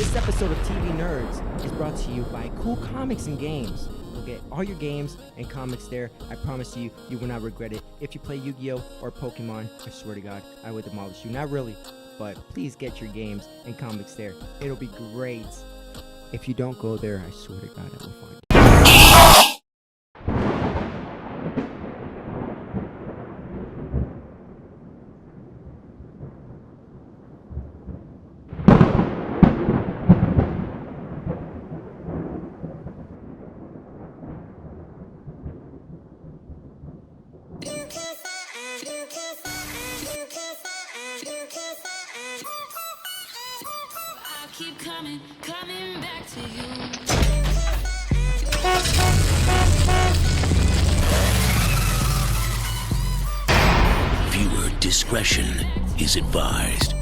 This episode of TV Nerdz is brought to you by Cool Comics and Games. You'll get all your games and comics there. I promise you, you will not regret it. If you play Yu-Gi-Oh! Or Pokemon, I swear to God, I would demolish you. Not really, but please get your games and comics there. It'll be great. If you don't go there, I swear to God, I will find you. Keep coming back to you. Viewer discretion is advised.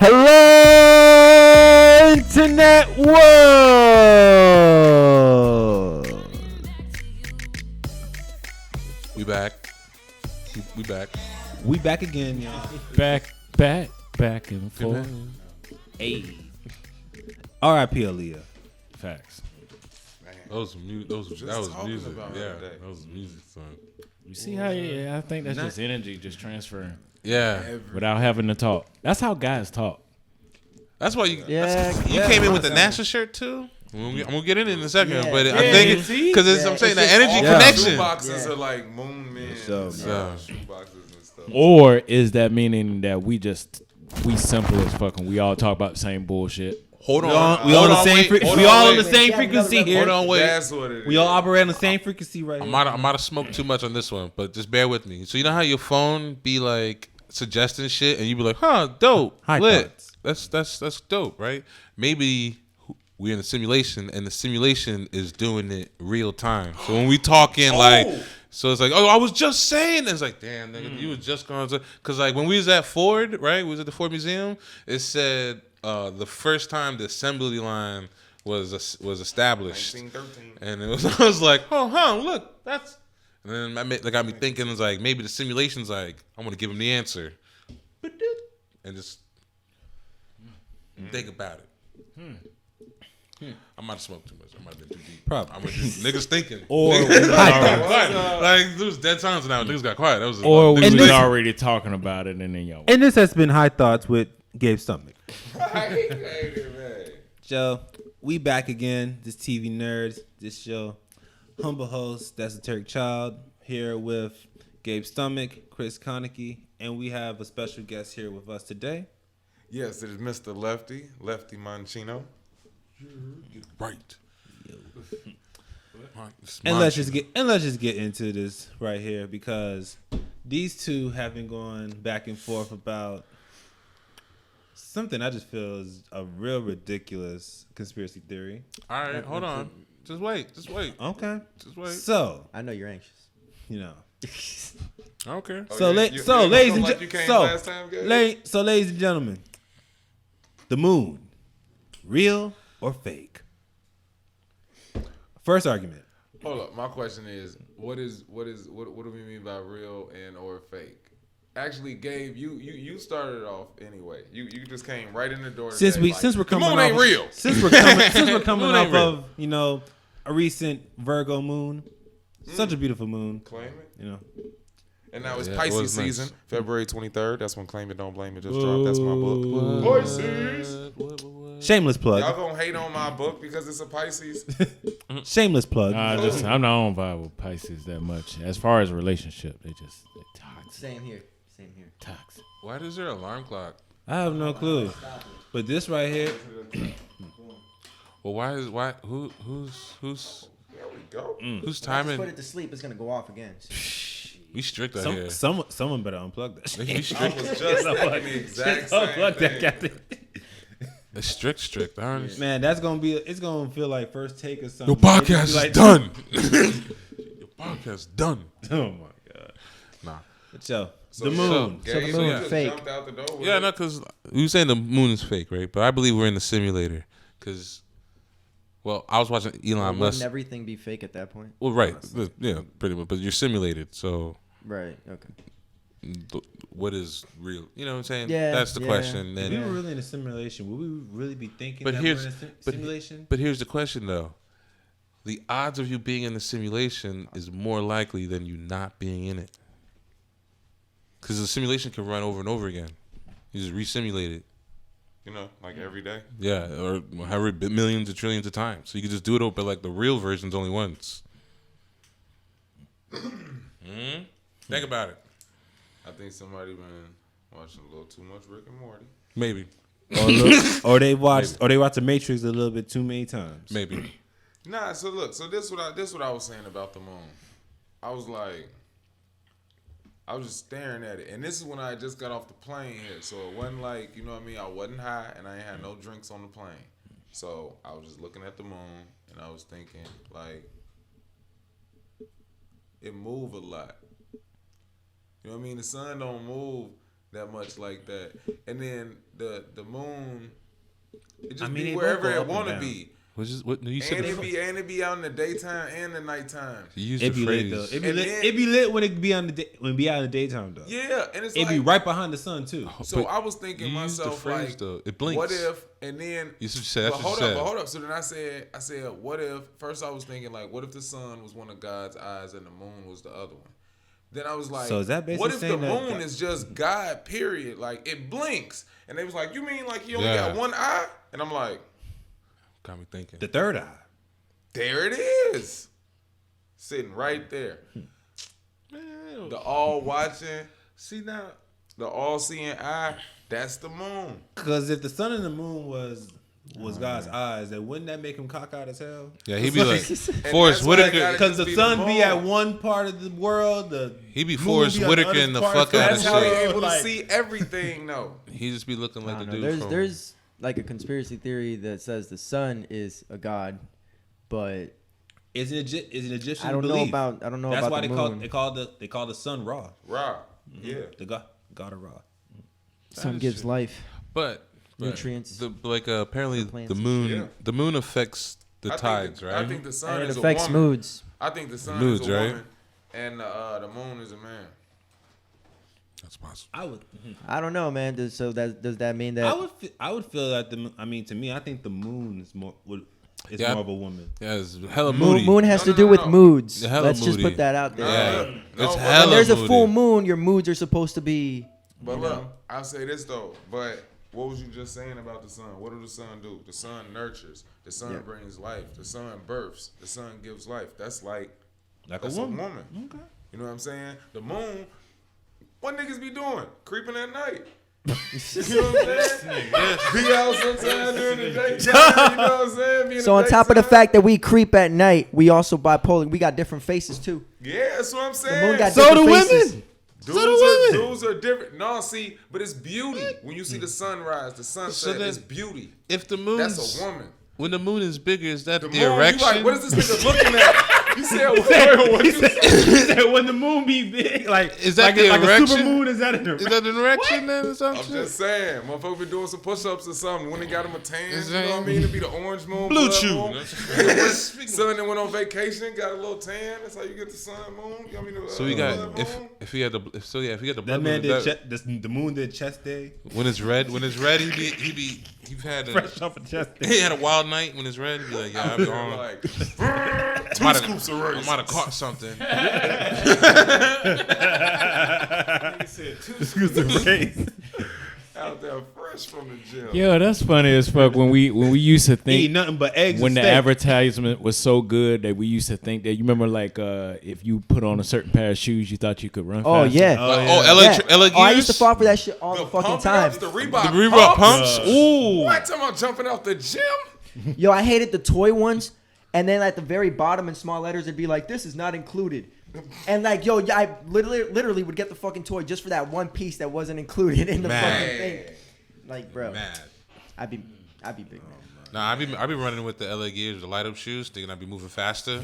Hello, Internet World. We back. We back. We back again, y'all. Back and forth. Hey. R.I.P. Aaliyah. Facts. That was music. Yeah, that was music. Son. You see how? I think that's just energy, just transferring. Yeah. Without having to talk. That's how guys talk. That's why you. Yeah, You came in with the NASA shirt too. I'm gonna get in a second, Yeah. but Yeah, I think because I'm saying the energy connection. Boxes are like moon men. So, Shoeboxes and stuff. Or is that meaning that we simple as fucking? We all talk about the same bullshit. Hold on. We all on the same wait. frequency here. Hold on, wait. That's what it is. We all operate on the same frequency right I here. might have smoked too much on this one, but just bear with me. So you know how your phone be like suggesting shit, and you be like, "Huh, dope, High lit. thoughts. That's dope, right?" Maybe we're in a simulation, and the simulation is doing it real time. So when we talking like, so it's like, "Oh, I was just saying." It's like, "Damn, nigga, you was just going to," because like when we was at Ford, right? We was at the Ford Museum. It said the first time the assembly line was established, 1913. and it was I was like, "Oh, huh, look, that's." And then that got me thinking. It's like maybe the simulation's like, I'm gonna give him the answer, and just think about it. I might have smoked too much. I might have been too deep. Probably. I'm just niggas thinking. Or Like there was dead times now. Niggas got quiet. That was we niggas was was- already talking about it, and then yo. And this has been High Thoughts with Gabe Stomach. I hate it, man. Joe, we back again. This TV Nerds. This show. Humble host, that's Esoteric Child, here with Gabe Stomach, Chris Kaneki, and we have a special guest here with us today. Yes, it is Mr. Lefty Mancino. right. And let's just get into this right here because these two have been going back and forth about something I just feel is a real ridiculous conspiracy theory. All right, hold on. Just wait. Okay. Just wait. So, I know you're anxious. you know. Okay. Ladies and gentlemen, the moon, real or fake? First argument. Hold up. My question is, what do we mean by real and or fake? Actually, Gabe, you started it off anyway. You just came right in the door. Since we're coming the moon ain't off, real. Since we're coming off of a recent Virgo moon, such a beautiful moon. Claim it. You know. And now it's Yeah, it Pisces was nice. season, February 23rd. That's when Claim It, Don't Blame It just dropped. That's my book. Pisces. Shameless plug. Y'all gonna hate on my book because it's a Pisces? Shameless plug. I'm not on vibe with Pisces that much. As far as relationship, they toxic. Same here. Toxic. Why is there an alarm clock? I have no clue. But this right here, Well, who's There we go. who's Just timing? put it to sleep. It's gonna go off again. We strict out here. someone better unplug that shit. We I strict. was just thinking the exact same thing. It's strict. I understand. Man, it's gonna feel like first take or something. Your podcast is Like- done. Your podcast done. Oh my god. Nah. But yo, So, the moon. Gabe, the moon you just fake. jumped out the door with Yeah, it. no, because we were saying the moon is fake, right? But I believe we're in the simulator. Because, well, I was watching Elon Wouldn't Musk. everything be fake at that point? Well, right. Yeah, pretty much. But you're simulated. So Right. Okay. what is real? You know what I'm saying? Yeah, That's the yeah. question. If And we were really in a simulation, would we really be thinking But that here's- we're in a but- simulation? But here's the question, though. The odds of you being in the simulation is more likely than you not being in it. Because the simulation can run over and over again. You just re-simulate it. You know, like every day. Yeah, or however millions or trillions of times. So you can just do it, but like the real version's only once. Think about it. I think somebody been watching a little too much Rick and Morty. Maybe. Or they watched The Matrix a little bit too many times. Maybe. Nah, so look, so this what I was saying about the moon. I was just staring at it, and this is when I just got off the plane here, so it wasn't like, you know what I mean, I wasn't high, and I ain't had no drinks on the plane, so I was just looking at the moon, and I was thinking like, it move a lot. You know what I mean? The sun don't move that much like that, and then the moon, it just be wherever it want to be. Which is what you said. And it be out in the daytime and the nighttime. You used It the be phrase. lit though. It be lit when it be on when it be out in the daytime though. Yeah, and it's It like, be right behind the sun too. so But I was thinking you used the myself phrase, like, though. It blinks. what if? And then You said that's but what you said. hold up. So then I said, what if? First I was thinking like, what if the sun was one of God's eyes and the moon was the other one? Then I was like, So is that basically what if the saying that moon God- is just God? Period. Like it blinks, and they was like, you mean like he only Yeah. got one eye? And I'm like, Got me thinking. The third eye. there it is, sitting right there. The all watching, See now. the all seeing eye. That's the moon. Because if the sun and the moon was God's eyes, then wouldn't that make him cockeyed as hell? Yeah, he'd be like And Forrest that's why I Whitaker. gotta Because just the be sun be moon. at one part of the world, He'd be moon Forrest be on Whitaker other in the parts fuck of out That's of how shit. you're able Like- to see everything, though. He'd just be looking like I the don't know. dude from. There's like a conspiracy theory that says the sun is a god, but is an Egyptian I don't know belief. about That's why the they moon. call the sun Ra, Ra. Yeah. the god of Ra. Sun gives life. But Nutrients. Apparently for plants. the moon Yeah. the moon affects the I tides, think right? I think the sun And it is affects a woman. moods. I think the sun Moods, is a right? woman, and the moon is a man. That's possible. I would. I don't know, man. Does that mean that? I would feel that to me, I think the moon is more Yeah. more of a woman. Yeah, it's hella Moon, moody. moon has No, to do with no. moods. Yeah, hella Let's just moody. put that out there. Yeah, No, it's but hella When there's a moody. full moon, your moods are supposed to be. But look, I'll say this though. But what was you just saying about the sun? What does the sun do? The sun nurtures. The sun Yeah. brings life. The sun births. The sun gives life. That's like Like that's a woman. Okay. You know what I'm saying? The moon. What niggas be doing? Creeping at night. You know what I'm saying? Be out sometime during the daytime. You know what I'm saying? Be in So on top of the daytime. fact that we creep at night, we also bipolar. We got different faces too. Yeah, that's what I'm The saying. moon got So different do faces. women. Dudes are different. No, see, but it's beauty. When you see the sunrise, the sunset, then- it's beauty. If the moon's That's a woman. when the moon is bigger, is that the, The moon, you erection? like, what is this nigga looking at? You said, what you said? He said when the moon be big, like Is that like the like a erection? super moon? Is that an Is erection? that an erection then or I'm something? just saying, motherfucker been doing some push-ups or something. When they got him a tan, you know what I Exactly. mean? It'd be the orange moon, Blue blood chew. moon. Son that went on vacation, got a little tan. That's how you get the sun, moon. You know what I mean? So we got blood if moon. if he had the if he had the That blood man moon, did the moon did chest day, when it's red he've had fresh off a chest he day. had a wild night when it's red. He'd be like, yeah, I'm gone. Like, I might have caught something. Excuse the race. out there fresh from the gym. Yo, that's funny as fuck. When we used to Eat think nothing but eggs. when and the steak. advertisement was so good that we used to think that you remember like if you put on a certain pair of shoes you thought you could run Oh faster. yeah. Ella Oh, I used to Gears? fall for that shit all the fucking pump time. ups, the Reebok, The Reebok pumps. pumps. Ooh. What? Talking about jumping out the gym? Yo, I hated the toy ones. And then at the very bottom in small letters, it'd be like, "This is not included." And like, yo, I literally would get the fucking toy just for that one piece that wasn't included in the fucking thing. Like, bro, Mad. I'd be big man. Nah, I be running with the LA Gears, the light up shoes, thinking I'd be moving faster,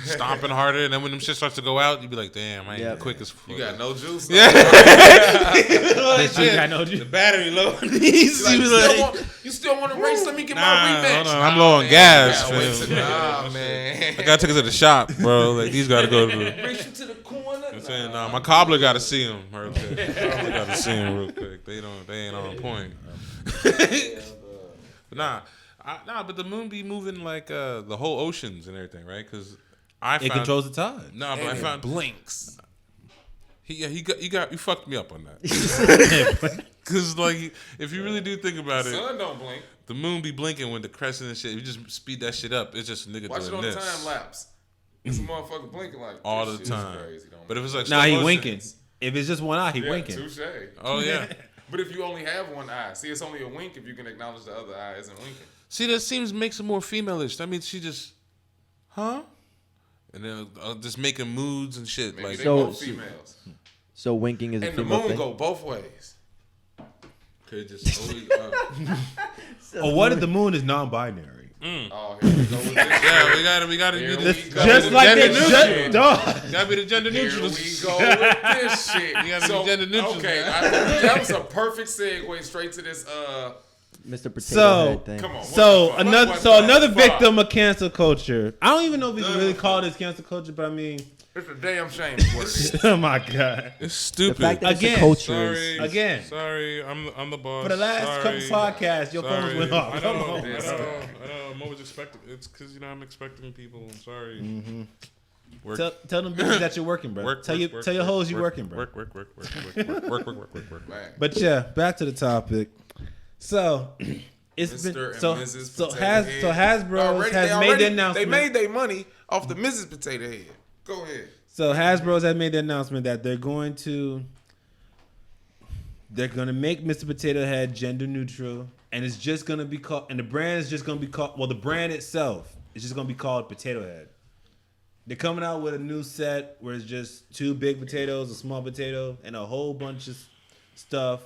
stomping harder, and then when them shit starts to go out, you be like, damn, I ain't Yep. the quickest. You got no juice. Yeah. I know you. The battery low. You still want to race? Let me get my Nah, rematch. hold on, I'm low on gas, Nah, wait fam. till- nah, man. I gotta take it to the shop, bro. Like these gotta go to. Race you to the corner. saying, nah, my cobbler got to see him. Cobbler got to see him real quick. They ain't on point. But but the moon be moving like the whole oceans and everything, right? Because it controls the tide. Nah, but I found blinks. You fucked me up on that. Because like, if you really do think about it, Sun don't blink. the moon be blinking when the crescent and shit. You just speed that shit up. It's just a nigga Watch it doing on this time lapse. It's a motherfucker blinking like all this the shit is time. crazy, don't But if it's like Nah, slow he motion- winking. If it's just one eye, he winking. Touche. Oh yeah. But if you only have one eye, see, it's only a wink if you can acknowledge the other eye isn't winking. See, that makes it more female-ish. That means she just, huh? And then just making moods and shit. Maybe Like, they So- both females. So winking is a And the female moon thing. go both ways. could just always, Or what if the moon is non-binary? Oh, here we go with this. yeah, we gotta Here do we this. go. Just like Gender that. neutral. Dog. Gotta be the gender Here neutral. we go with this shit. You gotta be gender neutral, Okay, man. that was a perfect segue straight to this. Mr. Potato So- Head thing. Come on. what So the fuck? another, What so the another fuck? victim of cancel culture. I don't even know if we can really call this cancel culture, but I mean, It's a damn shame. is what it is. oh my god. It's The stupid. fact that it's Again, a culture Sorry. is Again. Sorry, I'm the boss. For the last couple podcasts, your phones went off. I Come know, on. I know. I'm always expecting. It's because I'm expecting people. I'm sorry. Mm-hmm. Work. Tell them bitches that you're working, bro. Work, tell work, your work, hoes you work, working, bro. Work. Man. But yeah, back to the topic. So it's Mr. been and so Mrs. so Potato has Head. so Hasbro has made the announcement. They made their money off the Mrs. Potato Head. Go ahead. So Hasbro's has made the announcement that they're going to make Mr. Potato Head gender neutral, and it's just gonna be called, and the brand is just gonna be called. Well, the brand itself is just gonna be called Potato Head. They're coming out with a new set where it's just 2 big potatoes, a small potato, and a whole bunch of stuff.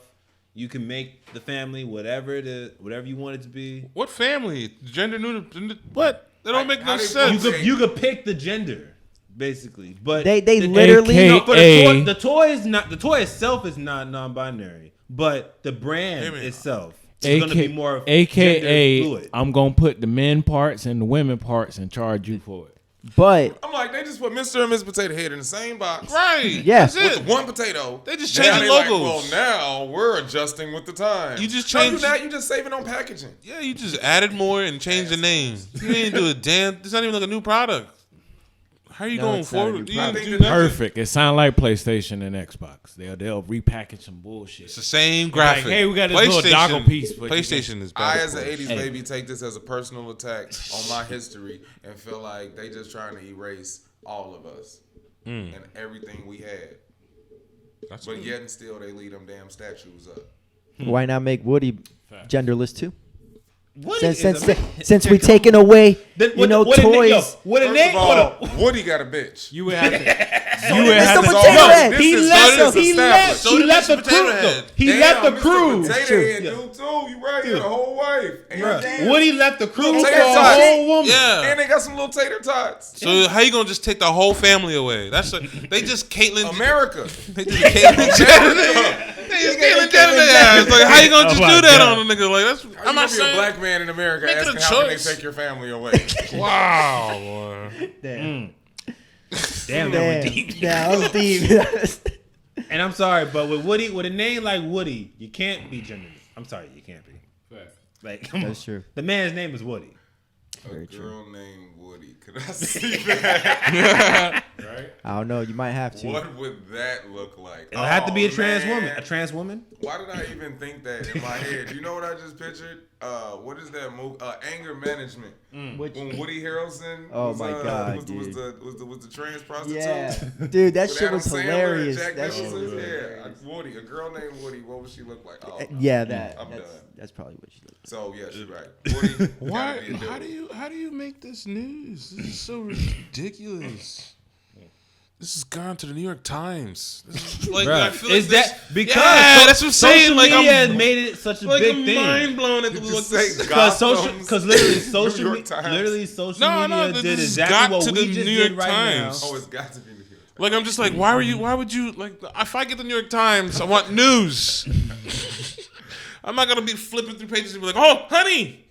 You can make the family whatever you want it to be. What family? Gender neutral? What? That don't make no How they sense. You could pick the gender, basically, but They the- literally AK No, but A. the toy itself is not non-binary, but the brand Wait a minute. itself is going to be more AKA, gender fluid. I'm gonna put the men parts and the women parts and charge you for it. But I'm like, they just put Mr. and Mrs. Potato Head in the same box. Right. Yeah. That's With it. the one potato. They just Now changing they like, logos. well, now we're adjusting with the time. You just No, changed- you just saving on packaging. Yeah, you just added more and changed the name. You ain't do a damn. It's not even like a new product. How are you No, going it's not a forward? new You didn't product. do I think nothing. Perfect. It sounds like PlayStation and Xbox. They'll repackage some bullshit. It's the same graphic. hey, we got this little PlayStation- doggle piece, but you PlayStation is bad. I, as an of course. 80s baby, take this as a personal attack on my history and feel like they just trying to erase all of us and everything we had. That's But good. yet and still, they leave them damn statues up. why not make Woody genderless too? Woody is Since we taking away, Then you know, toys. What a First name? of all, Woody got a bitch. You would have to. Mr. So, Potato Head. this He is- left. this is He left. established. So He did left Mr. the Potato crew. Head. He Damn, left the Mr. crew. Potato True. Head do too. You right. You got a whole wife. And, Bruh. Woody left the crew for Tater a tots. whole woman. Yeah. and they got some little tater tots. So how you gonna just take the whole family away? That's they just Caitlyn. America. They just Caitlyn Jenner. They just Caitlyn Jenner. Yeah. It's like how you gonna just Oh my do that God. on a nigga? Like that's. I'm I'm not not be a saying. black man in America Make it a asking how can they choice. take your family away. Wow, boy. Damn. Damn, that went deep. That was deep. And I'm sorry, but with Woody, with a name like Woody, you can't be genderless. I'm sorry, you can't be. Like, come That's on. true. The man's name is Woody. A girl named Woody. Could I see that? Right? I don't know. You might have to. What would that look like? It'll have to be a Oh, trans man. woman. A trans woman? Why did I even think that in my head? You know what I just pictured? What is that movie? Anger Management. Which, When Woody Harrelson Oh was, my God, was dude. the trans prostitute. yeah, dude, that With shit Adam was Sandler and hilarious. Jack That shit Nicholson? was Yeah, Woody, a girl named Woody. What would she look like? Oh, no. yeah, that. I'm That's, done. that's probably what she looked. So yeah, she's right. Woody, Why? gotta be a dude. How do you make this news? This is so ridiculous. This has gone to the New York Times. This is, like, Bruh, I feel like is that this- because Yeah, that's what I'm saying. social Like media has I'm made it such a like big I'm thing. mind blown at the Did you look. say Because Gotham's literally New social, York Times? literally social No, media this did has exactly got what to we the just New did York right Times. Oh, it's got to be the New York Times. Like I'm just like, why would you like? If I get the New York Times, I want news. I'm not gonna be flipping through pages and be like, oh, honey,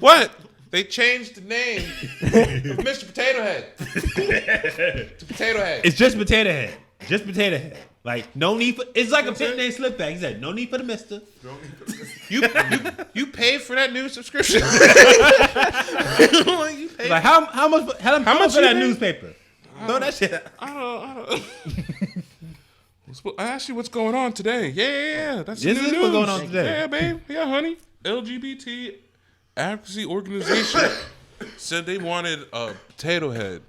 what? They changed the name of Mr. Potato Head to Potato Head. It's just Potato Head. Just Potato Head. Like, no need for... It's like a pit name slip back. He said, no need for the mister. You paid for that new subscription. You paid Like, how much for that you pay? newspaper? Throw that shit out. I don't. I asked you what's going on today. Yeah. That's This new is news. what's going on today. Yeah, babe. Yeah, honey. LGBT advocacy organization said they wanted a Potato Head,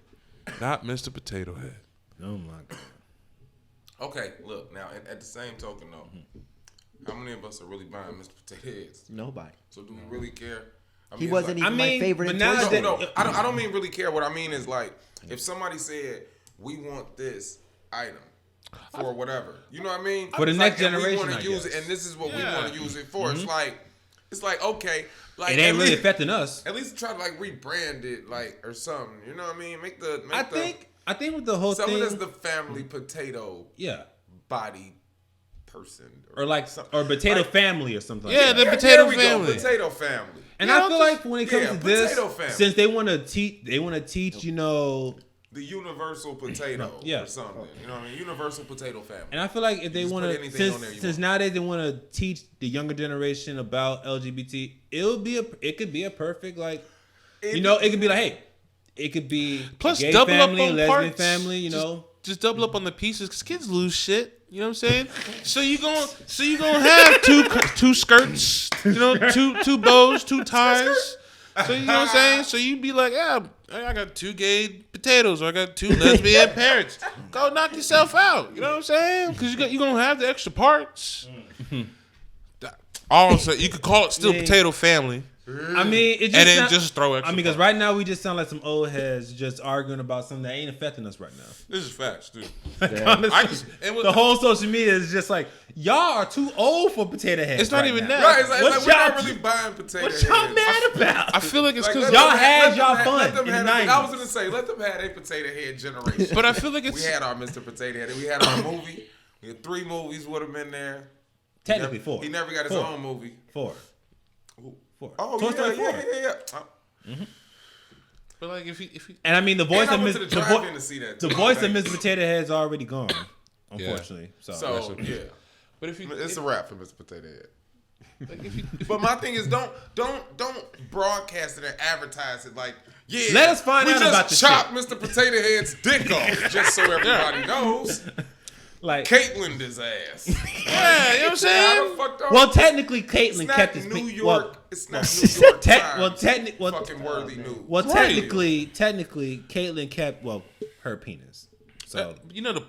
not Mr. Potato Head. Oh, my God. Okay, look, now, at the same token, though, how many of us are really buying Mr. Potato Heads? Nobody. So do we really care? I He mean, wasn't it's even my favorite but in now Toy that- Story. No, I don't mean really care. What I mean is, like, if somebody said, we want this item for whatever, you know what I mean? For the It's next like, and generation, we want I to use guess. it, and this is what we want to use it for. It's like, okay. Like, It ain't at really least- affecting us. At least try to, like, rebrand it, like, or something. You know what I mean? I think with the whole Some thing... of this the family potato Yeah. body person. Or like, or potato family or something Yeah, like the that. potato there we family. Go, potato family. And Yeah, I feel like when it comes yeah, to this, potato family. since they want to teach, you know... The universal potato Yeah. or something. You know what I mean? Universal potato family. And I feel like if they just want put to, anything on there you since want. nowadays they want to teach the younger generation about LGBT, it could be a perfect, like, you know, it could be like, hey, it could be Plus, gay double family, up on lesbian parts. family, you know. Just double up on the pieces because kids lose shit. You know what I'm saying? So you gonna have two skirts, you know, two bows, two ties. So you know what I'm saying? So you'd be like, yeah, I got 2 gay potatoes, or I got 2 lesbian parents. Go knock yourself out. You know what I'm saying? Because you gonna have the extra parts. All I'm saying, you could call it still Yeah. potato family. I mean, it just And then sound- just throw extra I mean, because parts. right now we just sound like some old heads just arguing about something that ain't affecting us right now. This is facts, dude. Honestly, I just- and with- the whole social media is just like, y'all are too old for potato heads. It's not right even now. that. Right, it's like, What we're not y'all- really buying potato What heads. y'all mad about? I feel like it's Like, because let y'all them had let them y'all have- fun let them in have the a- I 90s. was gonna say, let them have a potato head generation. But I feel like we it's had our Mr. Potato Head. We had our movie. We had 3 movies would have been there. Technically 4. He never got his 4. own movie. 4. Oh, Toy Story 4. yeah. But like if he And I mean, the voice And I of went Miss to the drive-in to see that. the too. voice of Like, Miss Potato Head's already gone, unfortunately. So yeah, but if he it's a wrap for Mr. Potato Head. like if he But my thing is, don't broadcast it and advertise it like, yeah. Let us find we out just about this chopped Mr. Potato Head's dick off, just so everybody knows. Like, Caitlyn his ass. yeah, you know what I'm saying? How the fuck don't- well, technically, it's Caitlyn not kept his New pe- York. well, It's not New York Times. well, fucking worthy news. well, Right. technically, Caitlyn kept her penis. So You know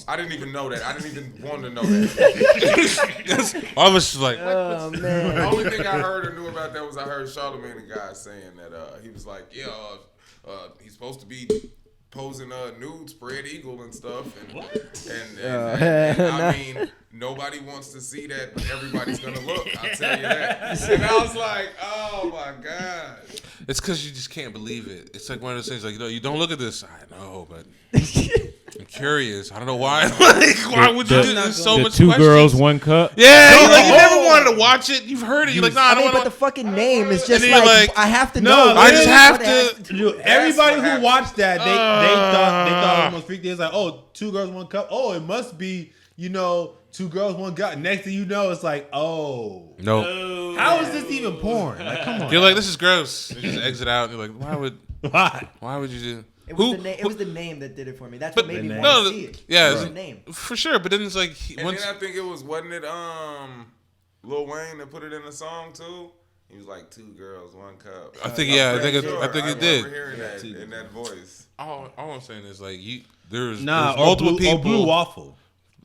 I didn't even know that. I didn't even want to know that. I was just like, Oh man. The only thing I heard or knew about that was I heard Charlamagne the guy saying that he was like, yeah, he's supposed to be posing nude, spread eagle and stuff. And I mean, nobody wants to see that, but everybody's gonna look. I'll tell you that. And I was like, oh my god. it's because you just can't believe it. It's like one of those things like, you know, you don't look at this. I know, but I'm curious. I don't know why. Like, why would you do this? So the much 2 questions. girls, 1 cup. Yeah, you never wanted to watch it. You've heard it. You're like, nah, I I don't mean, but want the to. fucking name is just then you're like, like, I have to no, know. I just have What it to. has Dude, everybody what who happened. watched that, they thought it was freaky. It's like, oh, 2 girls, 1 cup. Oh, it must be, 2 girls, 1 cup. Next thing you know, it's like, oh, No. how is this even porn? Like, come on. You're like, this is gross. You just exit out. And you're like, Why? why would you do? It was the name that did it for me. That's what made me name. want No, to see it. yeah, It was it's- the name. For sure, but then it's like And once then I think wasn't it Lil Wayne that put it in the song too? He was like 2 girls, 1 cup. I think I think it did. remember hearing that in that voice. All I'm saying is like there's Nah, multiple people. or blue waffle.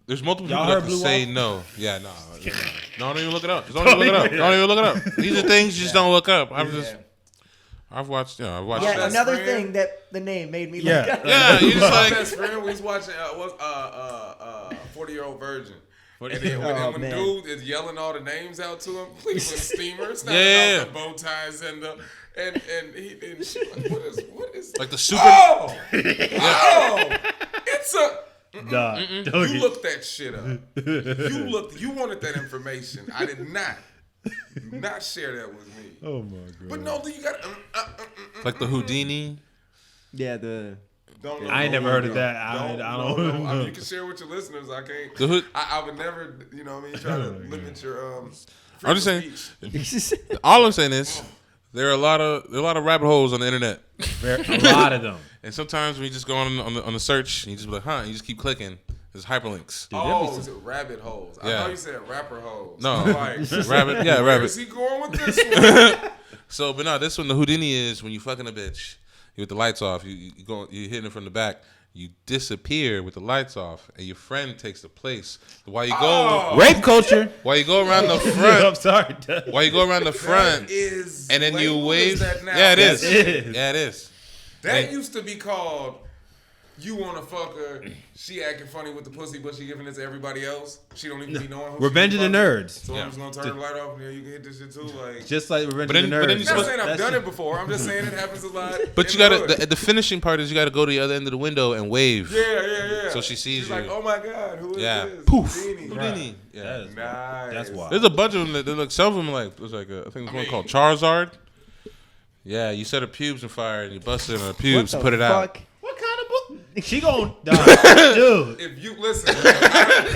There's multiple Y'all people that heard can Blue say Waffle? no. Yeah, no. Don't even look it up. Just don't even look it up. Don't even look it up. These are things you just don't look up. I've watched. I've watched. Yeah, Best another friend. thing that the name made me Yeah. look up. Yeah, you just My like best friend was watching 40-Year-Old Virgin. And then when man. dude is yelling all the names out to him, Cleveland Steamer, snapping Yeah. out the bow ties and she like, what is like the super. Oh, it's a. Duh. You looked that shit up. You wanted that information. I did not. not share that with me. Oh my god. But no, you got Like the Houdini. Yeah, the Don't. I ain't never heard of that. I I don't. don't. I mean, you can share with your listeners. I can't. The hood. I would never. You know what I mean? Try to limit your I'm just saying. speech. All I'm saying is there are a lot of rabbit holes on the internet, A lot of them. and sometimes when you just go on the search, and you just be like, and you just keep clicking. There's hyperlinks. Oh, is it rabbit holes? I Yeah. thought you said rapper holes. No. I'm like, Rabbit. Yeah, where rabbit. is he going with this one? So, but no, this one the Houdini is when you fucking a bitch, you with the lights off, you hitting it from the back, you disappear with the lights off, and your friend takes the place. While you go, Rape culture. while you go around the I'm front, sorry. Doug. while you go around the front, That is and then you labeled wave. as that now. Yeah, it is. It is. Yeah, it is. That Hey. used to be called. You want to fuck her? She acting funny with the pussy, but she giving it to everybody else. She don't even be knowing. Who Revenge she of the fucking. Nerds. So I'm just gonna turn the light off, and then you can hit this shit too. Like, Just like Revenge But of the then- but then Nerds. you I'm not supposed- saying I've That's done it. it before. I'm just saying it happens a lot. But in you the gotta hood. the finishing part is you gotta go to the other end of the window and wave. Yeah. So she sees She's you. like, oh my god, who is Yeah. this? Poof. Houdini. Houdini. Yeah. That is- Nice. That's wild. There's a bunch of them that look. Some of them like there's like I think there's one called Charizard. Yeah, you set her pubes on fire and you bust it in her pubes and put it out. What kind of book? She gon' dude. If you listen,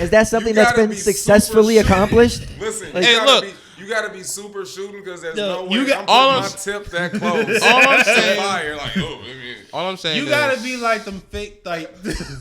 Is that something you that's gotta been be successfully super shooting. accomplished? Listen, Like- you Hey, gotta look. you gotta be super shooting because there's No, no you way got- I'm all putting I'm my tip that close. All I'm saying- fire, like, oh, maybe. All I'm saying You is, gotta be like them fake like.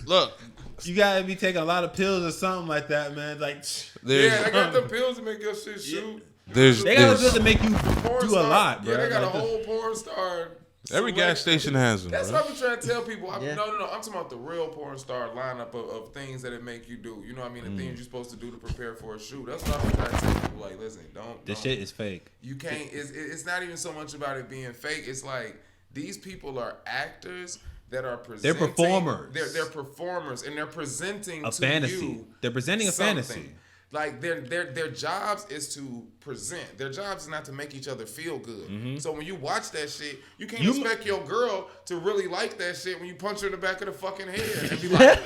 look. You gotta be taking a lot of pills or something like that, man. Like There's Yeah, they got the pills to make your shit shoot. there's, they got there's pills to make you Porn do a star- lot, bro. Yeah, they got a Like, whole porn star. every gas station has them. That's bro. what I'm trying to tell people. Yeah. No. I'm talking about the real porn star lineup of things that it make you do. You know what I mean? The things you're supposed to do to prepare for a shoot. That's what I'm trying to tell people. Like, listen, This don't. shit is fake. You can't. It's not even so much about it being fake. It's like these people are actors that are presenting. They're performers. They're performers, and they're presenting A to fantasy. you They're presenting a something. fantasy. Like their jobs is to present. Their jobs is not to make each other feel good. So when you watch that shit, you can't expect your girl to really like that shit when you punch her in the back of the fucking head and be like,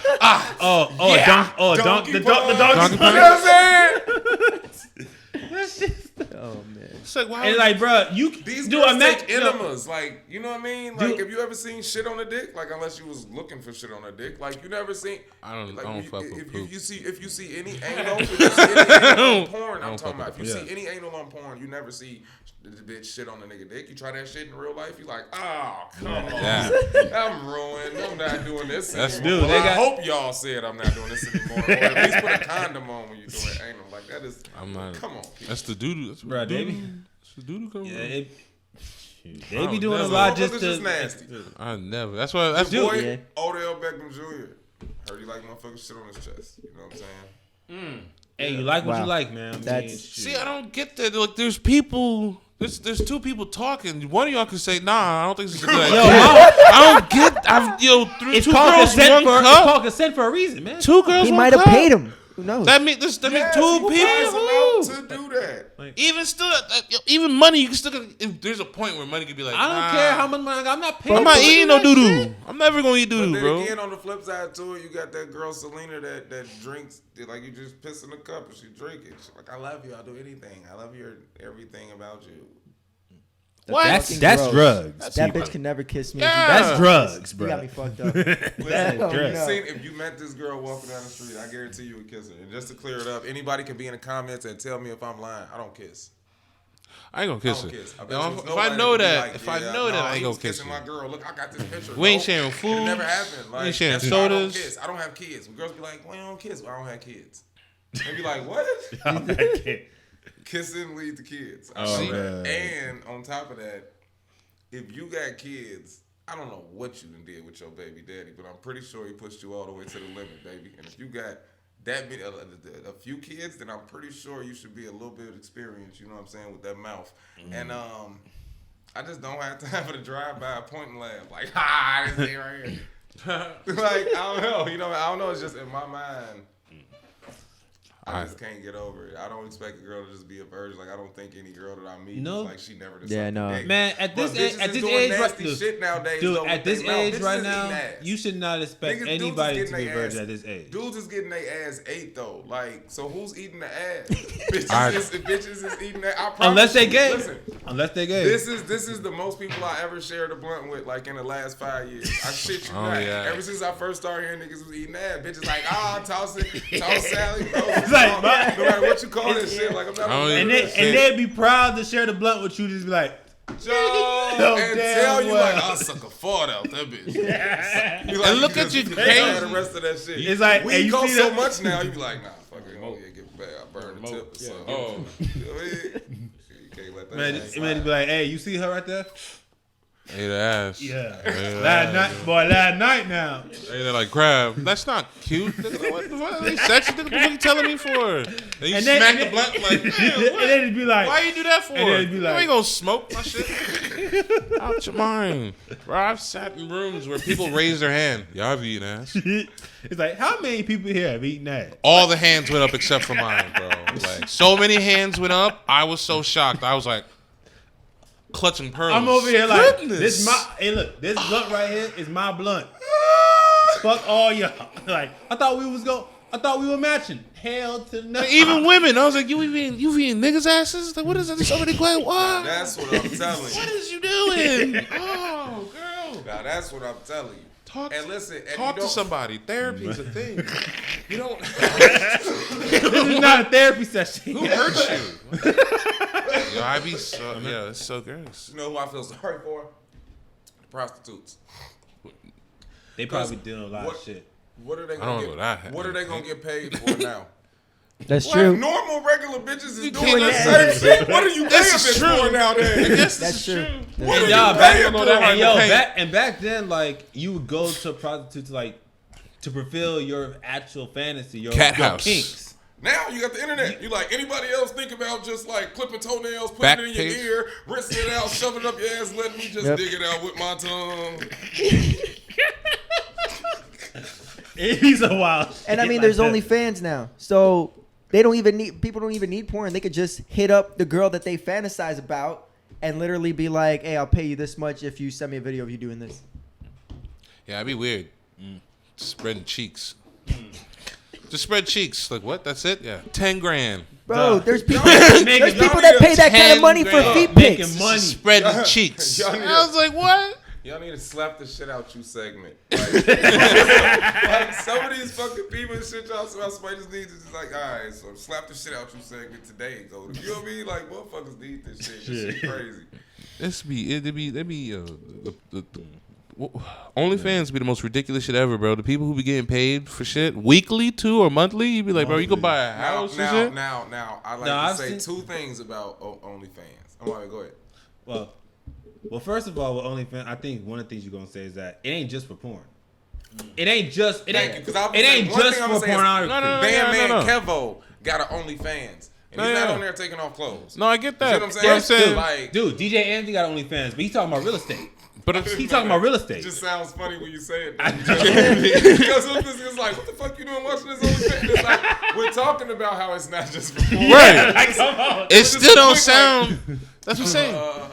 Donkey donkey punch. You know what I'm saying? Oh man. It's like, why And would- like, bro, you These do girls a take match. enemas, like, you know what I mean? Like, have you ever seen shit on a dick? Like, unless you was looking for shit on a dick, like, you never seen. I don't Like, fuck with if poop. you see any anal, if you see any anal on porn, I'm talking about. If you Yeah. see any anal on porn, you never see the bitch shit on the nigga dick. You try that shit in real life, you like, oh, come on. Yeah. I'm ruined. I'm not doing this That's- anymore. Dude, Well, they I got- hope y'all said I'm not doing this anymore. Or at least put a condom on when you're doing anal. Like, that is, I'm not. come on, people. That's the doo-doo. That's Bro, they be- That's the doo-doo come Yeah, from. they be doing a never- lot Motherfuckers just just to. nasty. I never. That's why. That's Boy, Yeah. Odell Beckham Jr. Heard he like motherfuckers shit on his chest. You know what I'm saying? Hey, you like what Wow. you like, man. I mean, That's- shit. See, I don't get that. Like, there's people. There's two people talking. One of y'all can say, "Nah, I don't think this is a good idea." I don't get. It's Two called girls, consent one for. It's cup. called consent for a reason, man. Two girls, He one might have cup. paid him. Who knows? That means two Yes, he buys them out people. to do that. Even still, even money, you can still. If there's a point where money could be like, I don't care how much money I got. I'm not paying. I'm not for eating that no doo shit. doo. I'm never gonna eat But doo doo, then bro. again, on the flip side to it, you got that girl Selena that drinks like you just piss in a cup and she drink it. She's like, I love you. I'll do anything. I love your everything about you. What? That's gross. drugs. That bitch can never kiss me. Yeah. That's drugs, You bro. got me fucked up. Listen, Oh, if, no. if you met this girl walking down the street, I guarantee you would kiss her. And just to clear it up, anybody can be in the comments and tell me if I'm lying. I don't kiss. I ain't gonna kiss I her. don't kiss. I bet If you there's I nobody know that can be that, like, if I yeah, know that, no, I ain't he gonna was kiss kissing you. my girl. Look, I got this picture. We ain't No, sharing food. It never happened. Like, ain't sharing that's why I don't sodas. kiss. I don't have kids. When girls be like, "Well, you don't kiss." Well, I don't have kids. They be like, "What?" Kissing lead to kids. I Oh, know that. man. And on top of that, if you got kids, I don't know what you done did with your baby daddy, but I'm pretty sure he pushed you all the way to the limit, baby. And if you got that many, a few kids, then I'm pretty sure you should be a little bit experienced. You know what I'm saying, with that mouth. And I just don't have time for the drive by point and laugh like, this thing right here. Like, I don't know. You know, I don't know. It's just in my mind. I just can't get over it. I don't expect a girl to just be a virgin. Like I don't think any girl that I meet No. is like she never did Yeah, something no. gay. Man, at this But bitches at is this doing age, nasty right, shit nowadays. dude, though, at with this they mouth. age Bitches right is now, eating ass. you should not expect Niggas, dudes is anybody to getting be a their virgin ass- at this age. Dudes is getting their ass ate though. Like, so who's eating the ass? Bitches is eating that. I promise Unless they you, gay. Listen, Unless they gay. this is the most people I ever shared a blunt with, like in the last 5 years. I shit you not. yeah. Ever since I first started hearing niggas was eating ass, bitches like, toss Sally. Bro, It's like, no matter what you call this shit, like I'm not. Oh, yeah. and they'd be proud to share the blunt with you. Just be like, Joe, and damn tell you well. like I'll suck a fart out that bitch. You like, And look at you just crazy. ignore the rest of that shit. It's like, we hey, you cost see so that? much now. You be like, nah, fuck it, oh yeah, get back. I burn the tip or something. Oh. You know what I mean? You can't let that man, slide. man, be like, hey, you see her right there? Ate her ass. Yeah. Yeah. Last night now. Ate her like crab. That's not cute. What the fuck are they sexy? What the fuck you telling me for? And you And then- smack and the then- blunt like, man, And then it'd be like, why you do that for? And then it'd be You like- ain't gonna smoke my shit. Out your mind. Bro, I've sat in rooms where people raise their hand. Yeah, I've eaten ass. it's like, how many people here have eaten that? All the hands went up except for mine, bro. Like, so many hands went up. I was so shocked. I was like, clutching pearls. I'm over here like, Goodness. this my, hey look, this blunt right here is my blunt. Fuck all y'all. Like, I thought we were matching. Hell to no. Even women, I was like, you eating niggas' asses? Like, what is that? Somebody quiet. What? That's what I'm telling you. What is you doing? Oh, girl. Now that's what I'm telling you. Talk, And listen, and talk you to don't- somebody. Therapy is a thing. You don't. This is not a therapy session. Who hurt you? Yo, I be so. Yeah, it's so gross. You know who I feel sorry for? Prostitutes. They probably doing a lot of shit. What are they I gonna don't get? know that. What are they gonna get paid for now? That's What? true. Normal regular bitches is You doing can't- the same shit. What are you paying This is bitch for true. nowadays? That's true. What are And you y'all, paying for? back then, like, you would go to a prostitute to, like, to fulfill your actual fantasy, your Cat your house. kinks. Now you got the internet. You like anybody else think about just like clipping toenails, putting Back it in your page. ear, rinsing it out, shoving it up your ass, letting me just Yep. dig it out with my tongue. He's a wild shit And I mean, like there's that. OnlyFans now, so people don't even need porn. They could just hit up the girl that they fantasize about and literally be like, "Hey, I'll pay you this much if you send me a video of you doing this." Yeah, it'd be weird. Spreading cheeks. Just spread cheeks. Like what? That's it? Yeah. 10 grand. Bro, Duh. there's people, Making- there's people y'all that need pay that kind of 10 money for grand. feet Making pics. money. Spreading cheeks. Y'all need I was like, what? Y'all need to slap the shit out you segment. Like some of these fucking people and shit y'all about, somebody just needs to just like, all right, so slap the shit out you segment today. So you know what I mean? Like motherfuckers need this shit. This shit crazy. It'd be the OnlyFans be the most ridiculous shit ever, bro. The people who be getting paid for shit weekly too or monthly, you be like, bro, you go buy a house and shit. Now, I like No, to I've say seen- two things about OnlyFans. I'm like, go ahead. Well, first of all, with OnlyFans, I think one of the things you're gonna say is that it ain't just for porn. It ain't just Thank you, 'cause I'll it ain't say one just thing for I'ma say is pornography. No. Bandman Kevo got an OnlyFans. And No, he's not yeah. on there taking off clothes. No, I get You that. see what I'm But saying? I'm saying, Like, Dude, DJ Anthony got OnlyFans, but he's talking about real estate. but if, He's talking about real it estate. just sounds funny when you say it. Because it's like, what the fuck you doing watching this OnlyFans? It's like, we're talking about how it's not just for porn. right, Come on. it still don't quick, sound. That's what I'm saying.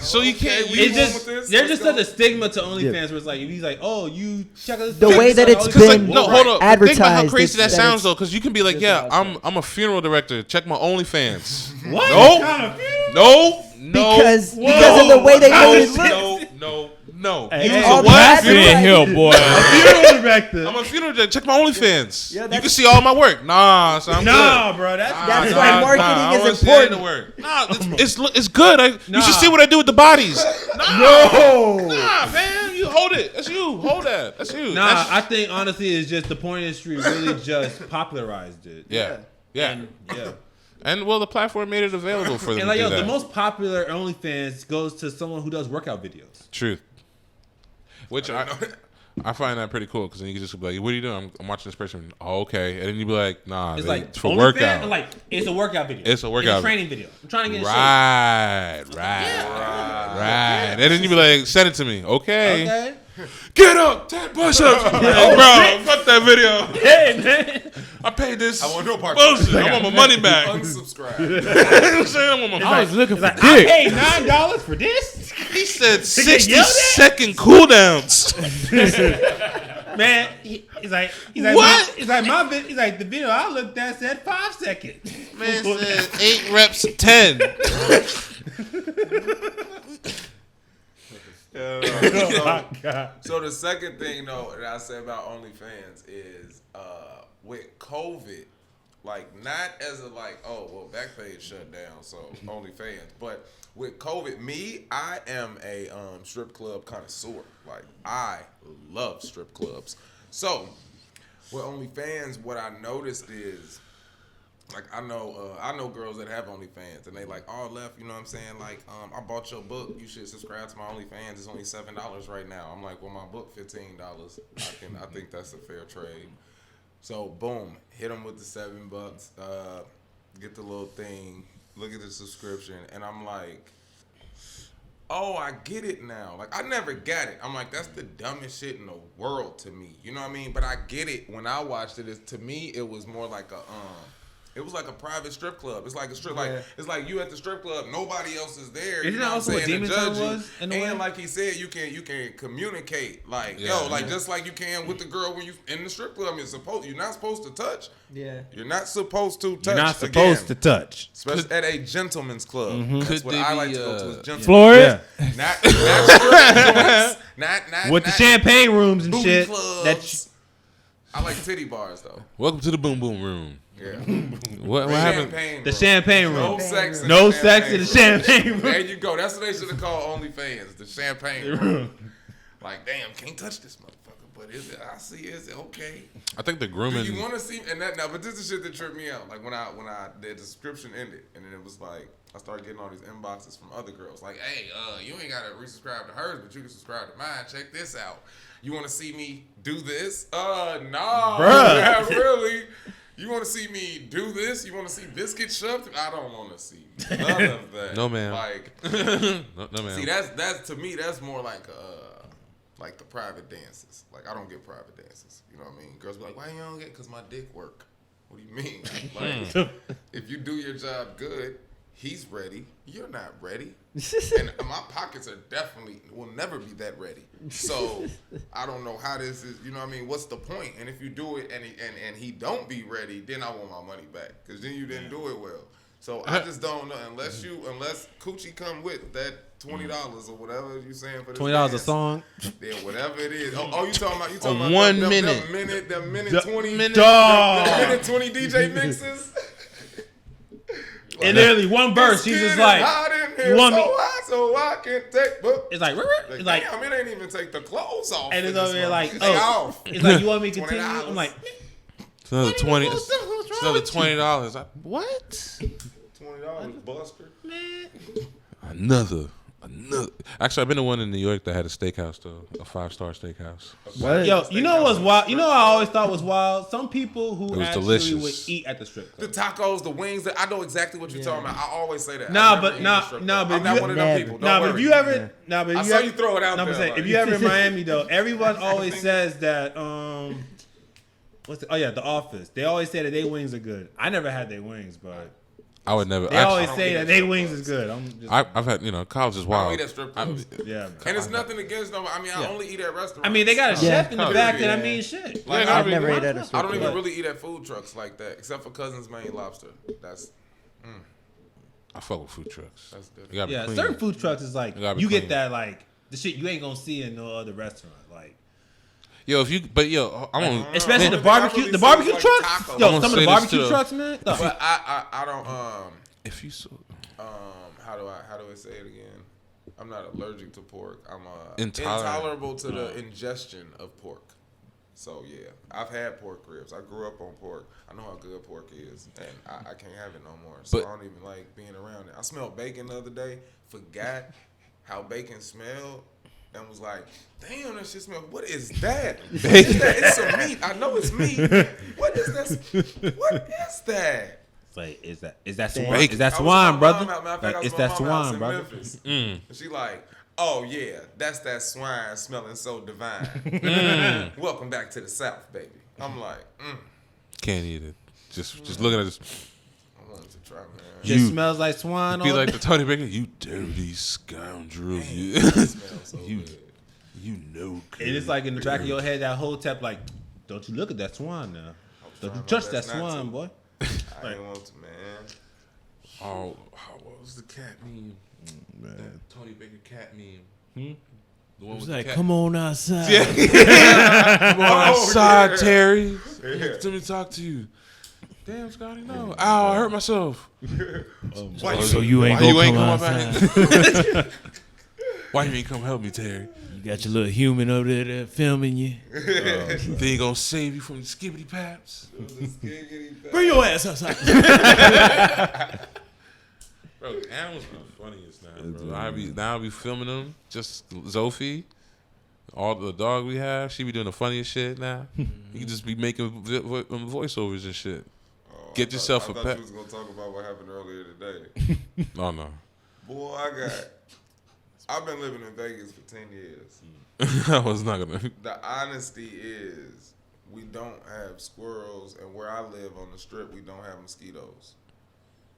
So you can't. okay, You It's going just with this? there's Let's just go. such a stigma to OnlyFans where it's like if he's like, oh, you check out this. The way that it's Because like, been no, hold up. Think about how advertised, crazy that it's- sounds it's- though. Because you can be like, it's yeah, awesome. I'm a funeral director. Check my OnlyFans. What? Nope. Kind of No. Because of the way they made it look. No. Hey, You hey, was all a the what? advertising- Fit in here, boy. funeral director. I'm a funeral director. Check my OnlyFans. Yeah, You that's- can see all my work. Nah, so I'm Nah, good. bro, that's That's why marketing I is wanna see that in important. the work. Nah, it's good. You Nah. should see what I do with the bodies. no. Nah, man, you hold it. That's you. Hold that. That's you. Nah, That's- I think honestly it's just the porn industry really just popularized it. yeah. Yeah. And well, the platform made it available for them And like to yo, do that. the most popular OnlyFans goes to someone who does workout videos. Truth. Which I find that pretty cool because then you can just be like, "What are you doing?" I'm watching this person. Oh, okay, and then you be like, "Nah, It's it's like for OnlyFans, workout." and, like it's a workout video. It's a workout It's a training video. I'm trying to get in shape. Right. And then you be like, "Send it to me." Okay. Okay. Get up, 10 push-ups. Like, bro, fuck that video. Hey man. I paid this. I want no part. Bullshit. I want my money back. Unsubscribe. You know what I'm saying? I want my I was looking for I dick. paid $9 for this. He said get yelled at? 60-second cooldowns. Man, he's like, What? He's like the video I looked at said 5 seconds. Man said 8 reps of 10. So the second thing though that I say about OnlyFans is with COVID, like not as a like, oh well, Backpage shut down, so OnlyFans, but with COVID, I am a strip club connoisseur. Like I love strip clubs. So with OnlyFans, what I noticed is, like I know girls that have OnlyFans and they like, oh Left, you know what I'm saying? Like, I bought your book, you should subscribe to my OnlyFans. It's only $7 right now. I'm like, well, my book $15. I think that's a fair trade. So boom, hit them with the $7. Get the little thing, look at the subscription, and I'm like, oh, I get it now. Like I never got it. I'm like, that's the dumbest shit in the world to me. You know what I mean? But I get it. When I watched it, to me, it was more like it was like a private strip club. It's like a strip, like it's like you at the strip club. Nobody else is there. Isn't you that know also what what I'm saying? Demon To Time judge you. was, in a way? And like he said, you can communicate, like just like you can with the girl when you in the strip club. You're not supposed to touch. Yeah. You're not supposed to touch. You're not supposed to touch. Especially at a gentleman's club. That's Could what they I like be, to go to. Is gentlemen's. Florida. Yeah. Not strip joints. Not With the not champagne rooms and booty shit. clubs. I like titty bars though. Welcome to the Boom Boom Room. Yeah. What happened? Champagne The room. champagne room. No sex. No sex in the champagne room. There you go. That's what they should have called OnlyFans. The champagne room. Like, damn, can't touch this motherfucker. But is it? I see. Is it okay? I think the Do grooming. you want to see? And that now, but this is shit that tripped me out. Like when the subscription ended, and then it was like I started getting all these inboxes from other girls. Like, hey, you ain't gotta resubscribe to hers, but you can subscribe to mine. Check this out. You want to see me do this? Nah, Bruh. not really. You want to see me do this? You want to see this get shoved? I don't want to see none of that. No, ma'am. Like, no, man. see, that's to me, that's more like the private dances. Like, I don't get private dances. You know what I mean? Girls be like, why you don't get? Because my dick work. What do you mean? Like, if you do your job good, he's ready. You're not ready. And my pockets are will never be that ready. So I don't know how this is. You know what I mean? What's the point? And if you do it and he don't be ready, then I want my money back because then you didn't do it well. So I just don't know unless Coochie come with that $20 or whatever you saying for this $20 a dance. song. Yeah, whatever it is. Oh, you talking about 1 them minute. minute 20 Dog. minute 20 DJ mixes. And literally one verse, she's just like, you want me? So I can take. It's like, it's like, damn, it ain't even take the clothes off. and it's in this over there like, motherfucker. Take oh, off. it's like, you want me to continue? $20. I'm like, It's another 20. It's another $20. What? $20, Buster. Another. Actually, I've been to one in New York that had a steakhouse though, a 5-star steakhouse. yo, you know what's wild? You know what I always thought was wild? Some people who It was actually delicious. would eat at the strip The club. tacos, the wings. I know exactly what you're talking about. I always say that. Nah, I never but eat nah, at a strip nah, club. but I'm not you- one of them people. Don't Nah, but worry. if you ever, nah, but I if saw you you throw it out nah, there. but say, like- if you ever in Miami though, everyone always says that The Office. They always say that their wings are good. I never had their wings, but I would never. they always don't say eat that at their strip wings clubs. is good. I'm just, I've had, college is I don't wild. eat at strip clubs. yeah. And it's nothing against them. I mean, I only eat at restaurants. I mean, they got a Yeah. chef in the Yeah. back, and I mean, shit. Like, Yeah, I've never ate at a I strip don't club. even really eat at food trucks like that, except for Cousin's Maine Lobster. That's I fuck with food trucks. That's different. You gotta be Yeah, clean. certain food trucks is like You gotta be you clean. get that like the shit you ain't gonna see in no other restaurant. Like Yo, I'm on. especially Man, the I barbecue, really the see barbecue like trucks. tacos. Yo, I'm gonna some of say the this barbecue too. trucks, man. But I don't If you so, how do I say it again? I'm not allergic to pork. I'm Intolerable. intolerable to the ingestion of pork. So yeah, I've had pork ribs. I grew up on pork. I know how good pork is, and I can't have it no more. So But- I don't even like being around it. I smelled bacon the other day. Forgot how bacon smelled, and was like, "Damn, that shit smell. What is that? What is that? It's some meat. I know it's meat. What is this? What is that?" It's like is that swine? Bacon. Is that I was swine, at my brother? mom's house. Matter of fact, I Like, was it's at my that mom's house swine, in brother. Memphis. Mm. And she like, oh yeah, that's that swine smelling so divine. Welcome back to the South, baby. I'm like, Can't eat it. Just looking at this. I wanted to try, man. It smells like swine. Be all like day. the Tony Baker. You dirty scoundrel. You, It smells so you, good. you know. And it's like in the back of your head, that whole tap, like, don't you look at that swine now. Don't you trying touch my that best not swine, to. boy. I ain't want to, man. Oh, what was the cat meme? Man. That Tony Baker cat meme. The one It's with like, the cat. come on outside. Come on outside, yeah. Terry. Yeah. Let me talk to you. Damn, Scotty, no. Ow, I hurt myself. Why So you ain't Why gonna you ain't come come outside. up out here? Why you ain't come help me, Terry? You got your little human over there filming you. They ain't gonna save you from the skibbity paps. Bring your ass outside. Bro, animals be the funniest now, bro. I be filming them. Just Zophie, all the dog we have, she be doing the funniest shit now. You can just be making voiceovers and shit. Oh, Get yourself I a thought pet. you was gonna talk about what happened earlier today. Oh no, Boy, I've been living in Vegas for 10 years. I was not gonna. The honesty is, we don't have squirrels, and where I live on the strip, we don't have mosquitoes.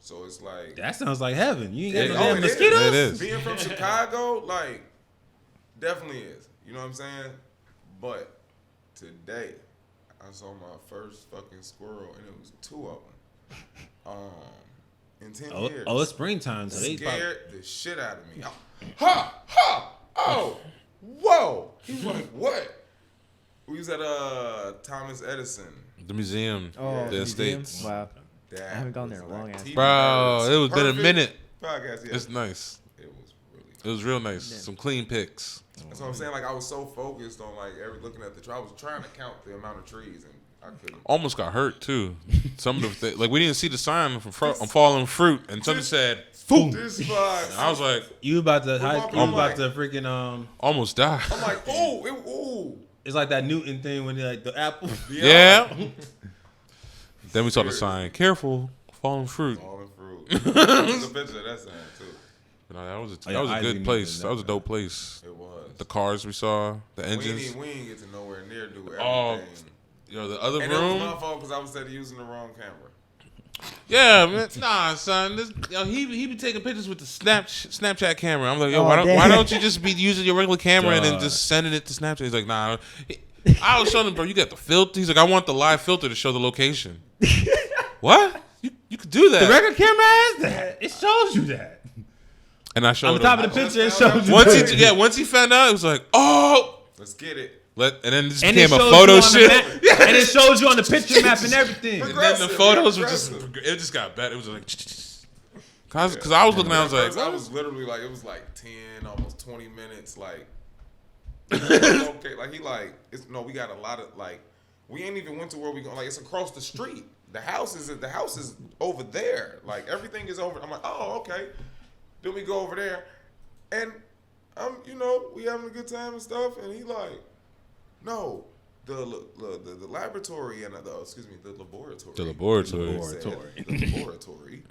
So it's like, That sounds like heaven. You ain't got It- no oh, damn it is. mosquitoes? It is. being from Chicago, like, definitely is. You know what I'm saying? But today, I saw my first fucking squirrel, and it was 2 of them. In 10 years. Oh, it's springtime, so they Scared the shit out of me. Ha! Ha! Oh! Whoa! He's like, what? We was at Thomas Edison. The museum, Oh, the museum? estates. Wow. That I haven't gone there was in a long ass TV Bro, Nerdz. it was been a Perfect minute. Podcast, yeah. It's nice. It was really. It was real nice. Some clean pics. That's what I'm saying. Like, I was so focused on like looking at the tree. I was trying to count the amount of trees, and I couldn't. Almost got hurt too. Some of the like we didn't see the sign from falling fruit, and something said "food." This spot. I was like, You about to I'm like- freaking almost died. I'm like, ooh. It's like that Newton thing when you like the apple. Yeah. Then we saw the sign, "Careful, falling fruit." Falling fruit. There's a picture of that sign too. No, that was yeah, a I good didn't place. even That know was a dope place. It was. The cars we saw, the We engines. didn't get to nowhere near do everything. Oh, the other And it was room. my fault because I was using the wrong camera. Yeah, man. Nah, son. He be taking pictures with the Snapchat camera. I'm like, yo, Oh, why damn. don't you just be using your regular camera and then Duh. just sending it to Snapchat? He's like, nah. I was showing him, bro, you got the filter. He's like, I want the live filter to show the location. What? You could do that. The record camera has that. It shows you that. And I showed On the top him. of the picture, it shows you. Once he found out, it was like, oh. Let's get it. And then this And became it a shows photo you on the shit. map- And it shows you on the picture map and everything. And then the photos were Progressive. it just got better. It was like, because I was looking, I was like, I was literally like, it was like 10, almost 20 minutes. Like, okay, like we got a lot of like, we ain't even went to where we go. Like, it's across the street. The house is over there. Like, everything is over. I'm like, oh, okay. Then we go over there, and we having a good time and stuff. And he like, no, the laboratory and the laboratory. The laboratory. He said, the laboratory.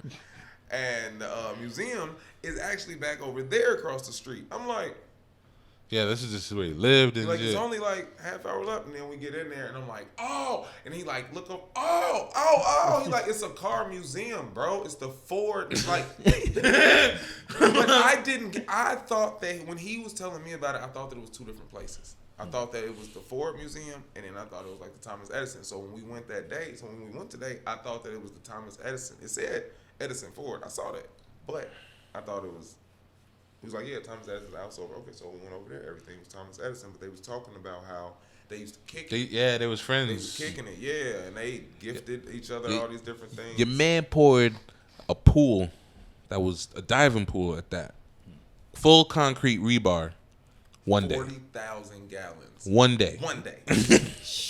And the museum is actually back over there across the street. I'm like, yeah, this is just where he lived and like shit. it's only like half hour left, and then we get in there, and I'm like, oh, and he like look up, oh, he like it's a car museum, bro. It's the Ford. It's like, but I thought that when he was telling me about it, I thought that it was 2 different places. I thought that it was the Ford Museum, and then I thought it was like the Thomas Edison. So when we went today, I thought that it was the Thomas Edison. It said Edison Ford. I saw that, but I thought it was. He was like, yeah, Thomas Edison's house over. Okay, so we went over there. Everything was Thomas Edison, but they was talking about how they used to kick it. They was friends. They was kicking it, yeah, and they gifted each other all these different things. Your man poured a pool that was a diving pool at that. Full concrete rebar. One day. 40,000 gallons. One day. One day.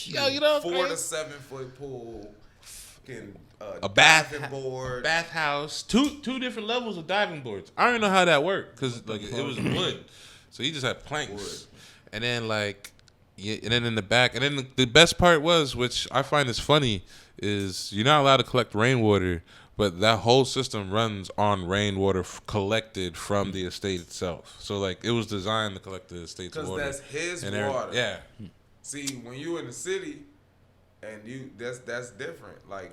Yo, you know, 4 to 7 foot pool. Fucking a diving board. bathhouse, two different levels of diving boards. I don't even know how that worked because like it was wood, so he just had planks, and then and then in the back, and then the best part was, which I find is funny, is you're not allowed to collect rainwater, but that whole system runs on rainwater collected from the estate itself. So like it was designed to collect the estate's Because water. that's his And water. yeah. See, when you in the city, And that's different. Like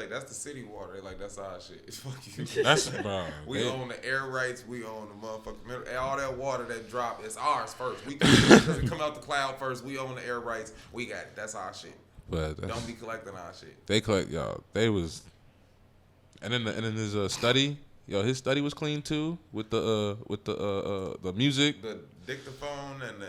that's the city water. They like that's our shit. It's fuck you. That's bro. We own the air rights. We own the motherfucking all that water that drop. It's ours first. We because it come out the cloud first. We own the air rights. We got it. That's our shit. But Don't be collecting our shit. They collect y'all. They was, and then his study. Yo, his study was clean too with the music. The dictaphone and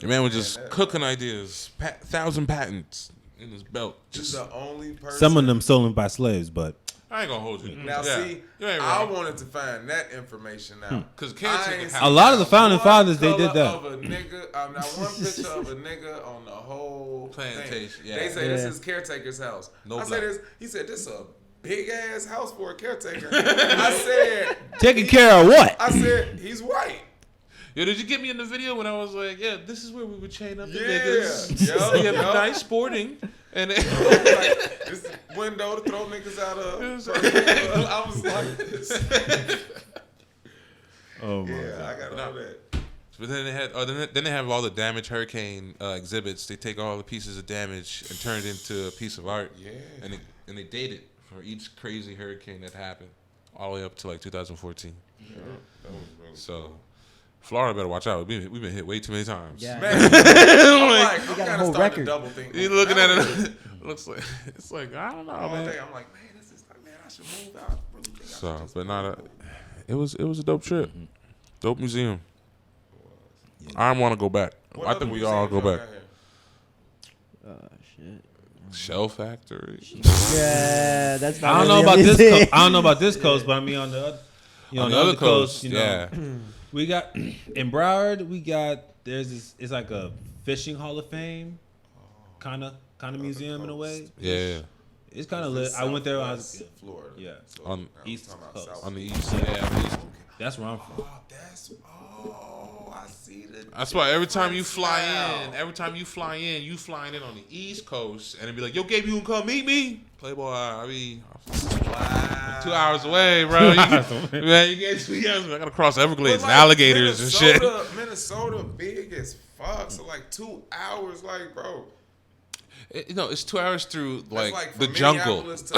The man was just cooking ideas. 1,000 patents in his belt. Just the only person. Some of them stolen by slaves, but I ain't gonna hold you. Now Yeah. see, You ain't I wrong. wanted to find that information out. Cause I caretaker ain't house- a lot of the seen founding one fathers, they did color that. Of a nigga, not one picture of a nigga on the whole Plantation, thing. yeah. They say this is caretaker's house. No I black. said this. He said this a big ass house for a caretaker. I said taking care of what? I said he's white. Yo, did you get me in the video when I was like, yeah, this is where we would chain up the Yeah. niggas. Yup, We have yup. nice sporting. And Like, this window to throw niggas out of. I was like, this. Oh my Yeah, I got all that. But then they had, then they have all the damaged hurricane exhibits. They take all the pieces of damage and turn it into a piece of art. Yeah. And they date it for each crazy hurricane that happened, all the way up to like 2014. That was really So, Florida better watch out. We've been hit way too many times. Yeah. Man, I'm like, I'm got a kind of whole starting record. to double think. You looking at it, it looks like it's like I don't know, All man. day, I'm like, man, this is like, man, I should move out. Really think I should So, just but move. not it was a dope trip, dope museum. I want to go back. What I other think we all go museums back. y'all got here? Shit. Shell Factory. Yeah, that's not I don't know really about a this. museum. I don't know about this coast, but I mean on the other, On the other coast, you know, yeah. we got in Broward. We got there's this. It's like a fishing Hall of Fame, kind of museum in a way. Yeah, It's kind of lit. I went there when I was Southwest Florida. yeah. So On now we East talking about Coast. South. on the east. Yeah, on the east. That's where I'm from. Oh, I see the. That's why every time you difference fly now. in, you flying in on the East Coast, and it be like, yo, Gabe, you gonna come meet me? Playboy, I mean, Wow. 2 hours away, bro. Man, you get 2 years. I gotta cross Everglades But, and alligators and shit. Minnesota big as fuck. So like 2 hours, like bro. It's 2 hours through That's like from the jungle. Minneapolis to-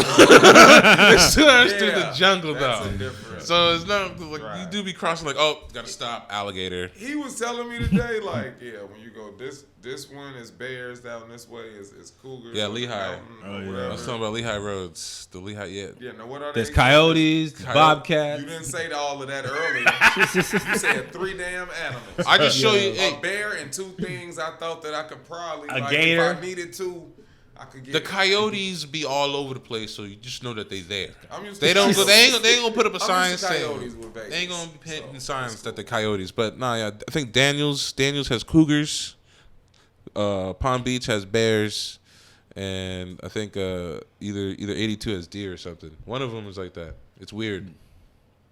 It's 2 hours through the Yeah, jungle, that's though. a difference. So it's not like Right. you do be crossing like, oh, gotta stop, alligator. He was telling me today, like, yeah, when you go this one is bears down this way is cougars. Yeah, or the Lehigh. mountain or I whatever. was talking about Lehigh roads, the Lehigh, yeah. Yeah, now what are There's they? coyotes, bobcats. You didn't say all of that earlier. You said 3 damn animals. I just show you, A hey, bear and 2 things I thought that I could probably A like, gator. if I needed to, I could get the it. coyotes be all over the place, so you just know that they there. I'm used They to don't. coyotes. They ain't gonna put up a sign I'm used to saying. coyotes with Vegas, They ain't gonna be painting so signs that's that cool. the coyotes. But nah, yeah, I think Daniels has cougars. Palm Beach has bears, and I think either 82 has deer or something. One of them is like that. It's weird.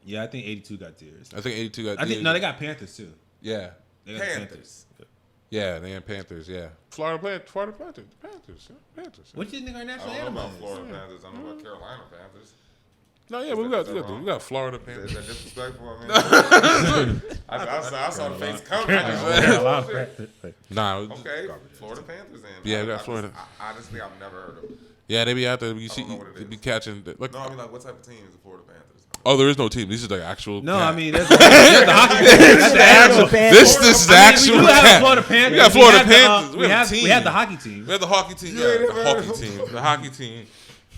Yeah, I think 82 got deers. I think 82 got. I think deer. no, they got panthers too. Yeah, They got Panthers. yeah, they have panthers. Yeah, Florida Panthers. Yeah. What you think our I national don't know animal about is? Florida Panthers. I know about Carolina Panthers. No, yeah, but we got Florida Panthers. Is that disrespectful? I mean, I saw the face coming. Nah, Okay, Florida Panthers. Then Yeah, we got Florida. Honestly, I've never heard of them. yeah, they be out there. You see, don't know what it they be is. catching. Like, No, I mean like what type of team is the Florida Panthers? oh, there is no team. This is the actual. No, cat. I mean that's the hockey. That's the actual. This is the actual. We do have cat. Florida Panthers. We got Florida have the, Panthers. We have team. we have the hockey team. We have the hockey team. Yeah, the hockey team. The hockey team.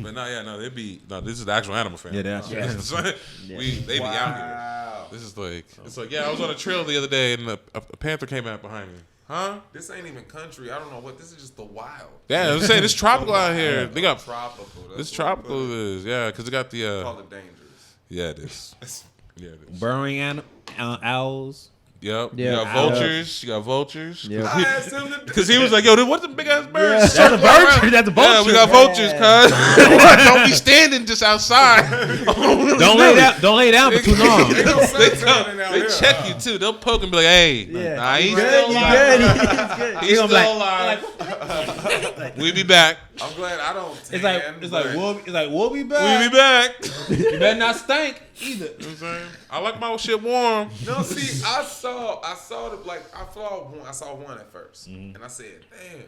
But no, they be no. This is the actual animal fan. Yeah, that's They be out here. Wow. This is like it's like I was on a trail the other day and a panther came out behind me. Huh? This ain't even country. I don't know what. This is just the wild. Yeah, I'm saying it's tropical out here. They got Tropical. That's it's what we tropical. put It it. is. Yeah, because they got the. Call it dangerous. Yeah, it is. Yeah, it is. Burrowing owls. Yep. Yeah. You got vultures. You got vultures. Yeah. I asked him to Because he was like, yo, what's the big ass birds? Yeah, That's a vulture. That's a vulture. Yeah, we got vultures, cuz. Don't be standing just outside. Don't lay down. Don't lay down for too long. Ain't no suntan out They here. check you too. They'll poke and be like, hey, Yeah. nah, he's Good, still you alive. good. He's still gonna alive. We be back. I'm glad I don't. It's like we'll be back. We be back. You better not stink either. You know what I'm saying? I like my shit warm. No, see, I saw the I saw one at 1st and I said, damn.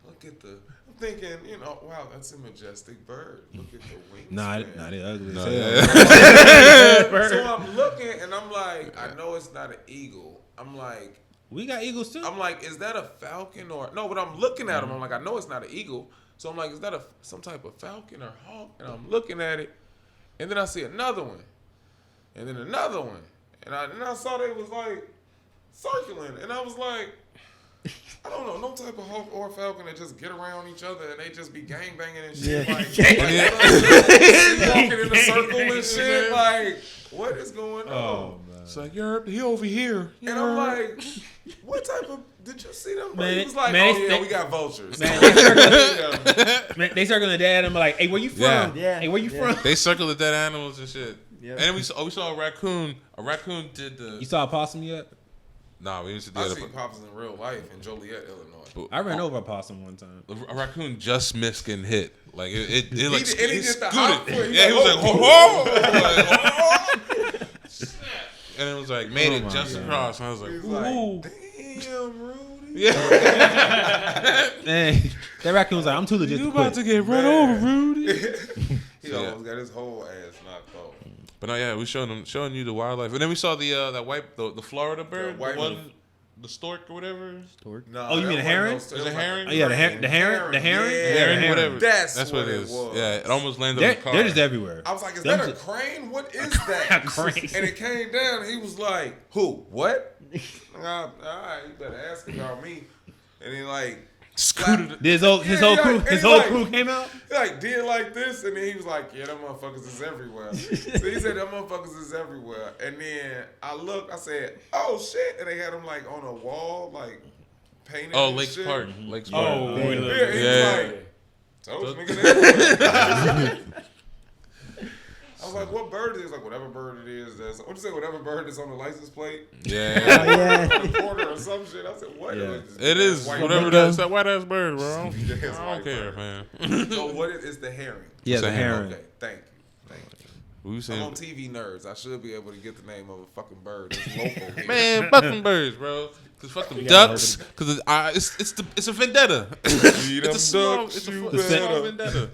look at the. I'm thinking, you know, wow, that's a majestic bird. Look at the wings. Nah, they ugly. No, as hell. So I'm looking and I'm like, I know it's not an eagle. I'm like, We got eagles too. I'm like, is that a falcon or no? But I'm looking at them. I'm like, I know it's not an eagle. So I'm like, is that some type of falcon or hawk? And I'm looking at it, and then I see another one, and then another one, and I saw they was like circling, and I was like, I don't know, no type of hawk or falcon that just get around each other and they just be gang banging and shit, like walking in a circle and shit. Like, what is going on? Oh man. It's like he over here. And I'm like, what type of? Did you see them? Man, He was like, man, oh yeah, they- we got vultures. Man, they circling the dad and be like, hey, where you from? Yeah. Hey, where you from? They circle the dead animals and shit. Yep. And then we saw a raccoon. A raccoon did the. You saw a possum yet? Nah, we used to do I that. see pops in real life in Joliet, Illinois. I ran over a possum one time. A raccoon just missed getting hit. Like it like and he did the scooted. hop foot. Yeah, he was like, whoa, whoa. And it was like made it just across. And I was like, He's ooh. like, damn, Rudy. Yeah. Hey, that raccoon was like, I'm too legit You to about quit. to get run over, Rudy. He almost got his whole ass knocked off. But no, yeah, we showing you the wildlife, and then we saw the Florida bird, white the one, the stork or whatever. No, Oh, you mean a herring? Is it herring? Oh, yeah, the herring. Yeah, Herring, whatever. That's what it is. Yeah, it almost landed on the car. They're just everywhere. I was like, is Them that a just- crane? What is that? crane. And it came down, and he was like, who? What? All right, you better ask about me. And he like Scooted. His whole crew came out. He like did like this, and then he was like, yeah, them motherfuckers is everywhere. So he said, them motherfuckers is everywhere. And then I looked, I said, oh shit. And they had him like on a wall, like painted. Oh, and Lakes shit. Park. Lakes Park. Oh, Yeah, he Yeah. was like, toast niggas everywhere. I was like, what bird is it? Like, whatever bird it is. What'd you say? Whatever bird is on the license plate? Yeah. Yeah. Reporter or some shit. I said, what Yeah. is this? It is White whatever bird. that is. That white ass bird, bro. It's I white don't care, bird. man. So what is the herring? Yeah, It's the a herring. Okay, thank you. We I'm on saying, TV Nerds. I should be able to get the name of a fucking bird. It's local here. man, fuck them birds, bro. Cause fuck them ducks. Cause it's a vendetta. It's a small vendetta.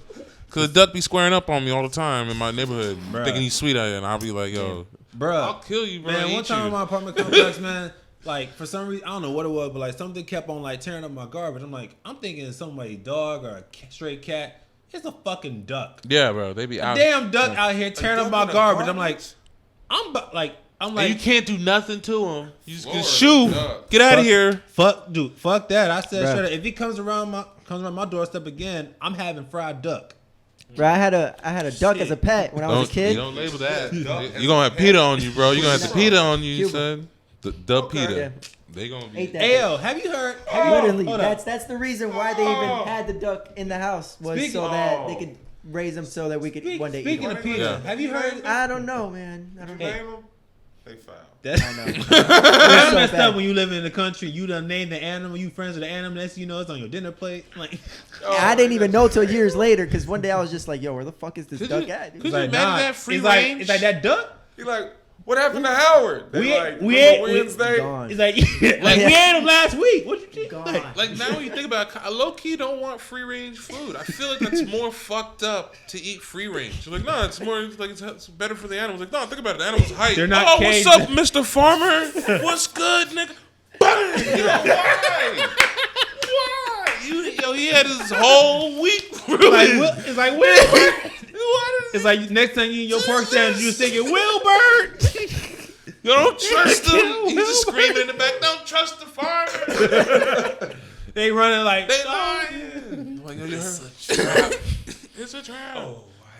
Cause the duck be squaring up on me all the time in my neighborhood, Bruh. thinking he's sweet out here, and I'll be like, yo, Bruh. I'll kill you, bro. Man, I'll one eat time you. in my apartment complex, man, like for some reason, I don't know what it was, but like something kept on like tearing up my garbage. I'm like, I'm thinking it's somebody dog or a stray cat. It's a fucking duck. Yeah, bro. They be out. Damn duck out here tearing up duck my in a garbage. I'm like, garbage? I'm And like, you can't do nothing to him. You just can Lord, shoo. duck. Get out of Fuck. here. fuck that. I said, Bruh. straight up, if he comes around my doorstep again, I'm having fried duck. Bro, I had a duck as a pet when I was a You kid. don't label that. Duck You're gonna have PETA on you, bro. You're gonna have the PETA on you, Cuba. son. The PETA. Yeah. They gonna be. Ate that. Ayo, have you heard? Literally, hold up. that's the reason why they even had the duck in the house was Speaking- so that they could raise them so that we could one day eat Speaking them. of PETA, Yeah. have you heard? I don't know, man. I don't know. Name them? They foul. That's I know. That's so messed bad. up when you live in the country. You done named the animal. You friends with the animal. Next thing you know, it's on your dinner plate. Like, I didn't even know till years later because one day I was just like, "Yo, where the fuck is this Could duck you- at?" dude?" could like, you imagine nah. that free it's like, range? it's like that duck. He like, what happened to Howard? They We like, ate- remember we- Wednesday? Gone. It's like, like we ate him last week. What you think? Gone. Like now when you think about it, I low key don't want free range food. I feel like that's more fucked up to eat free range. You're like, no, it's more like it's better for the animals. Like, no, think about it. The animals height. They're not oh, caged. what's up, Mr. Farmer? What's good, nigga? Bang! You know, why? Why? He had his whole week. Like, it's like Wilbert. What is It's like next time you in your pork sandwich, you thinking Wilbert. You don't trust him. He's just screaming in the back. Don't trust the farmer. They running like They lying. Like, yo, you heard? It's a trap.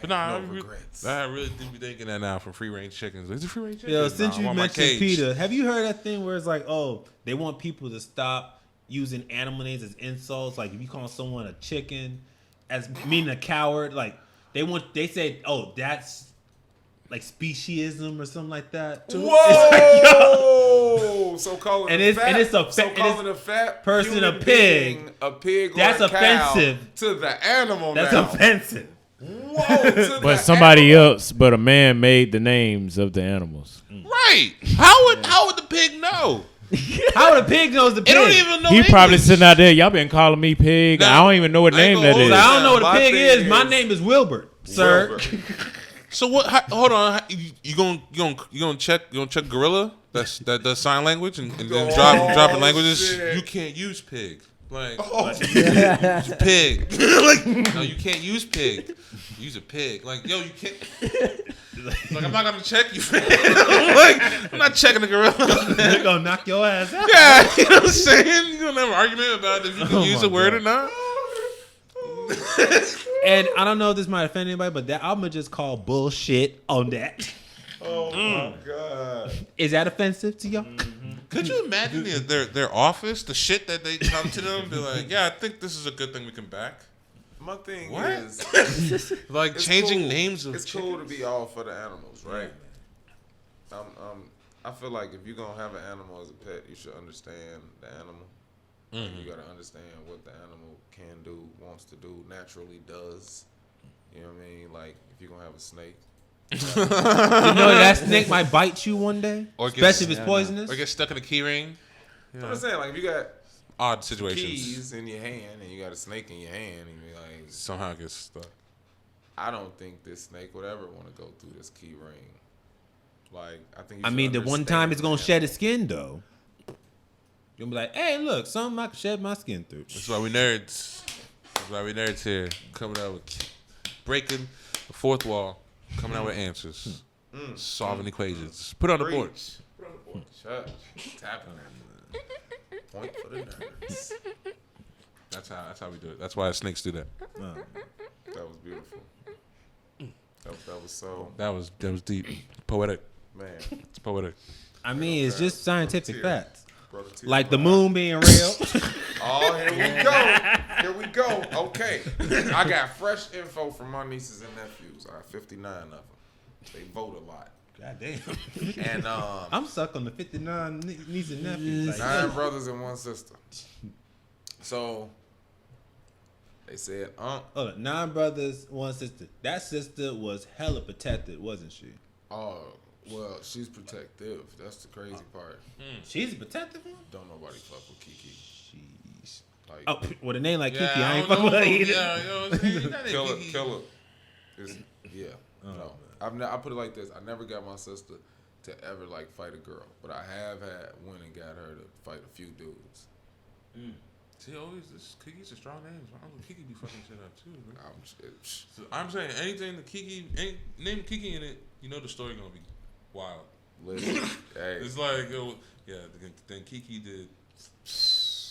But nah, no regrets. I really do be thinking that now from free range chickens. Is it free range chickens? Yo, since Nah, I you want my mentioned cage. PETA, have you heard that thing where it's like, oh, they want people to stop using animal names as insults? Like if you call someone a chicken, as meaning a coward, like they say, oh, that's like speciesism or something like that. Whoa! So calling And a it's- fat, and it's a so fa- and calling it's a fat person human a pig. being a pig or That's a cow offensive. to the animal. That's now. offensive. Whoa! To But the somebody animal. else, a man made the names of the animals. Right. How would the pig know? How would a pig knows the pig? It don't even know He English. probably sitting out there. Y'all been calling me pig. Nah, I don't even know what I ain't name that gonna is. hold I don't know what a My pig thing is. My is- name is Wilbert, sir. Wilbur. So what? Hold on. You gonna check gorilla? That does sign language and then dropping languages. shit. You can't use pig. Like use pig. Like no, you can't use pig. Use a pig. Like yo, you can't. Like I'm not gonna check you. Like I'm not checking the gorilla. They're gonna knock your ass out. Yeah, you know what I'm saying? You gonna have an argument about if you can use my a word God. or not. And I don't know if this might offend anybody, but that I'm gonna just call bullshit on that. Oh my god. Is that offensive to y'all? Could you imagine their office, the shit that they come to them, be like, yeah, I think this is a good thing we can back. My thing What? is, Like it's changing cool. names of It's cool to be all for the animals, right? I feel like if you're gonna have an animal as a pet, you should understand the animal. Mm-hmm. You gotta understand what the animal can do, wants to do, naturally does. You know what I mean? Like if you're gonna have a snake, You know that snake might bite you one day, Or get- especially if it's poisonous. Or get stuck in a key ring. you know what I'm saying? Like if you got Odd situations. keys in your hand and you got a snake in your hand, and you're like, Somehow it gets stuck. I don't think this snake would ever want to go through this key ring. Like I think. You I should mean, the one time it's gonna understand shed its skin though. You'll be like, hey, look, something I can shed my skin through. That's why we nerds. That's why we nerds here. Coming out with breaking the fourth wall. Coming out with answers. Solving equations. Put it on the board. Preach. Shut. Tapping it. Point for the nerds. That's how we do it. That's why snakes do that. That was beautiful. That was so, That was deep. Poetic. man. It's poetic. I mean, it's just scientific Tear. facts. Brought a tear Like to the my eye. moon being real. Oh, here we go. Here we go. Okay. I got fresh info from my nieces and nephews. I got 59 of them. They vote a lot. God damn. And I'm stuck on the 59 nieces and nephews. Like, 9 brothers and 1 sister. So they said, hold on, 9 brothers, 1 sister. That sister was hella protected, wasn't she? oh, well, she's protective. That's the crazy part. She's a protective one? Don't nobody fuck with Kiki. Jeez. Like, Oh, with a name like Yeah, Kiki, I ain't don't fucking with her know. either. Yeah, you know what I'm saying? That ain't Kiki. killer. Yeah. No. I put it like this. I never got my sister to ever like fight a girl, but I have had went and got her to fight a few dudes. See, always this Kiki's a strong name. My uncle Kiki be fucking shit up too. Man. I'm So I'm saying anything that Kiki name Kiki in it, you know the story gonna be wild. listen. Hey, It's like then Kiki did.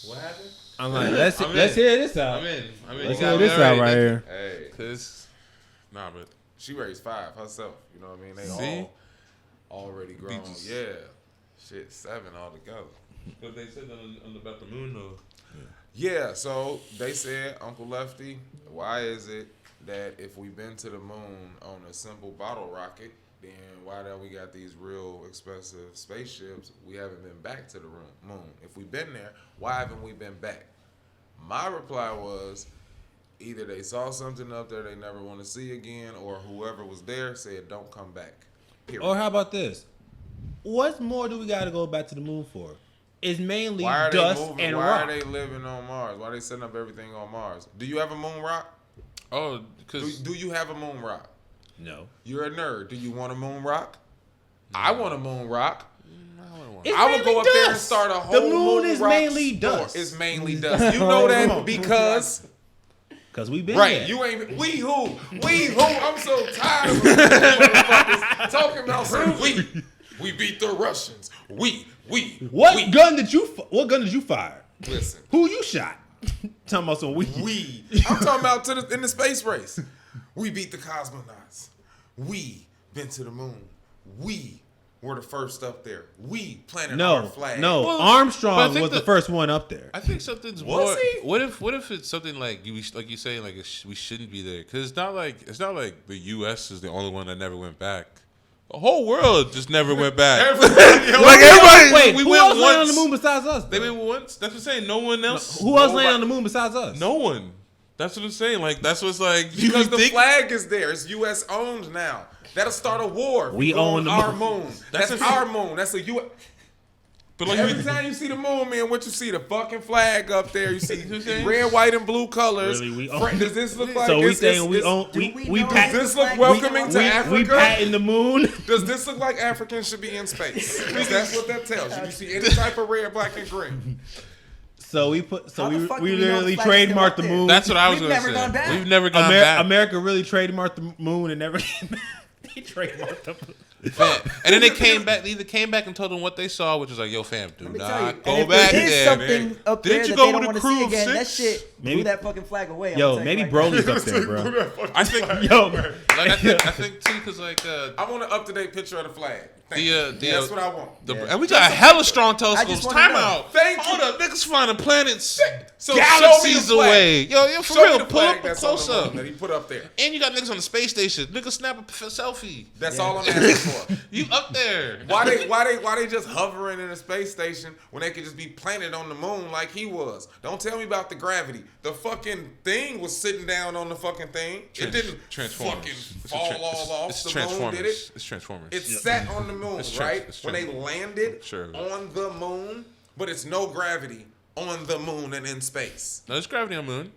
What happened? I'm like, let's I'm hear this out. I'm in. Let's You hear got me this out already, right didn't here. hey. you? Cause but She raised 5 herself. You know what I mean? They See? all already grown. Beaches. Yeah. Shit, 7 altogether. but they said on about the moon though. Yeah, so they said, Uncle Lefty, why is it that if we've been to the moon on a simple bottle rocket, then why don't we got these real expensive spaceships? We haven't been back to the moon. If we've been there, why haven't we been back? My reply was either they saw something up there they never want to see again, or whoever was there said don't come back. Period. Or how about this? What more do we got to go back to the moon for? It's mainly Why are dust they moving? and Why rock. are they living on Mars? Why are they setting up everything on Mars? Do you have a moon rock? Oh, because Do you have a moon rock? No. You're a nerd. Do you want a moon rock? I want a moon rock. It's I would go mainly up there and dust. start a whole The moon is rock mainly store. dust. It's mainly dust. You know that because Because we've been right. there. You ain't we who I'm so tired of motherfuckers talking about some we beat the Russians. What gun did you fire? Listen. Who you shot? Talking about some I'm talking about in the space race. We beat the cosmonauts. We been to the moon. We were the first up there. We planted our flag. No. Well, but Armstrong I think was the the- first one up there. I think something's Was more. he? What if it's something like you say like we shouldn't be there because it's not like the U.S. is the only one that never went back. The whole world just never went back. Like everybody, Wait, we who went else landed on once. the moon besides us? They though? went once. That's what I'm saying. No one else. Who else landed on the moon besides us? No one. That's what I'm saying. Like that's what's like. Because you the think flag is there. It's U.S. owned now. That'll start a war. if We go own on the our moon. moon. That's That's a- our moon. That's a U.S. But like Every time you see the moon, man, what you see? The fucking flag up there. You see red, white, and blue colors. Really, Does this look like? So we this, saying we this, own we Does pat this look welcoming to Africa? we patting the moon. Does this look like Africans should be in space? 'Cause that's what that tells you. You see any type of red, black, and green. So we How the fuck do we we know literally the flag's still trademarked up the there? moon. That's what I was We've gonna never say. gone back. We've never gone back. America really trademarked the moon and never came back. They trademarked the moon. Man. And then they came back. They either came back and told them what they saw, which was like, "Yo, fam, do Let me tell you, not and go if back there is there." something up there Didn't you that go they don't with want a to crew see of again, that 6? shit Maybe- blew that fucking flag away. I'm Yo, telling you maybe right Broly's now. up there, bro. I think, Yo, like, I think too, because like I want an up-to-date picture of the flag. Thank you. the That's what I want. and we got hella strong telescopes. just wanna Time know. out. Thank Hold you. up, niggas finding planets So show me galaxies the flag. away. Yo, for Show me real, the pull flag up that's close on the up. moon that he put up there. And you got niggas on the space station. Niggas snap a selfie. That's all I'm asking for. You up there? Why they just hovering in a space station when they could just be planted on the moon like he was? Don't tell me about the gravity. The fucking thing was sitting down on the fucking thing. It didn't Transformers. fucking It's fall all off It's the Transformers. moon, did it? It's Transformers. It sat on the moon, It's right? it's When they landed Sure. on the moon, but it's no gravity on the moon and in space. No, there's gravity on the moon.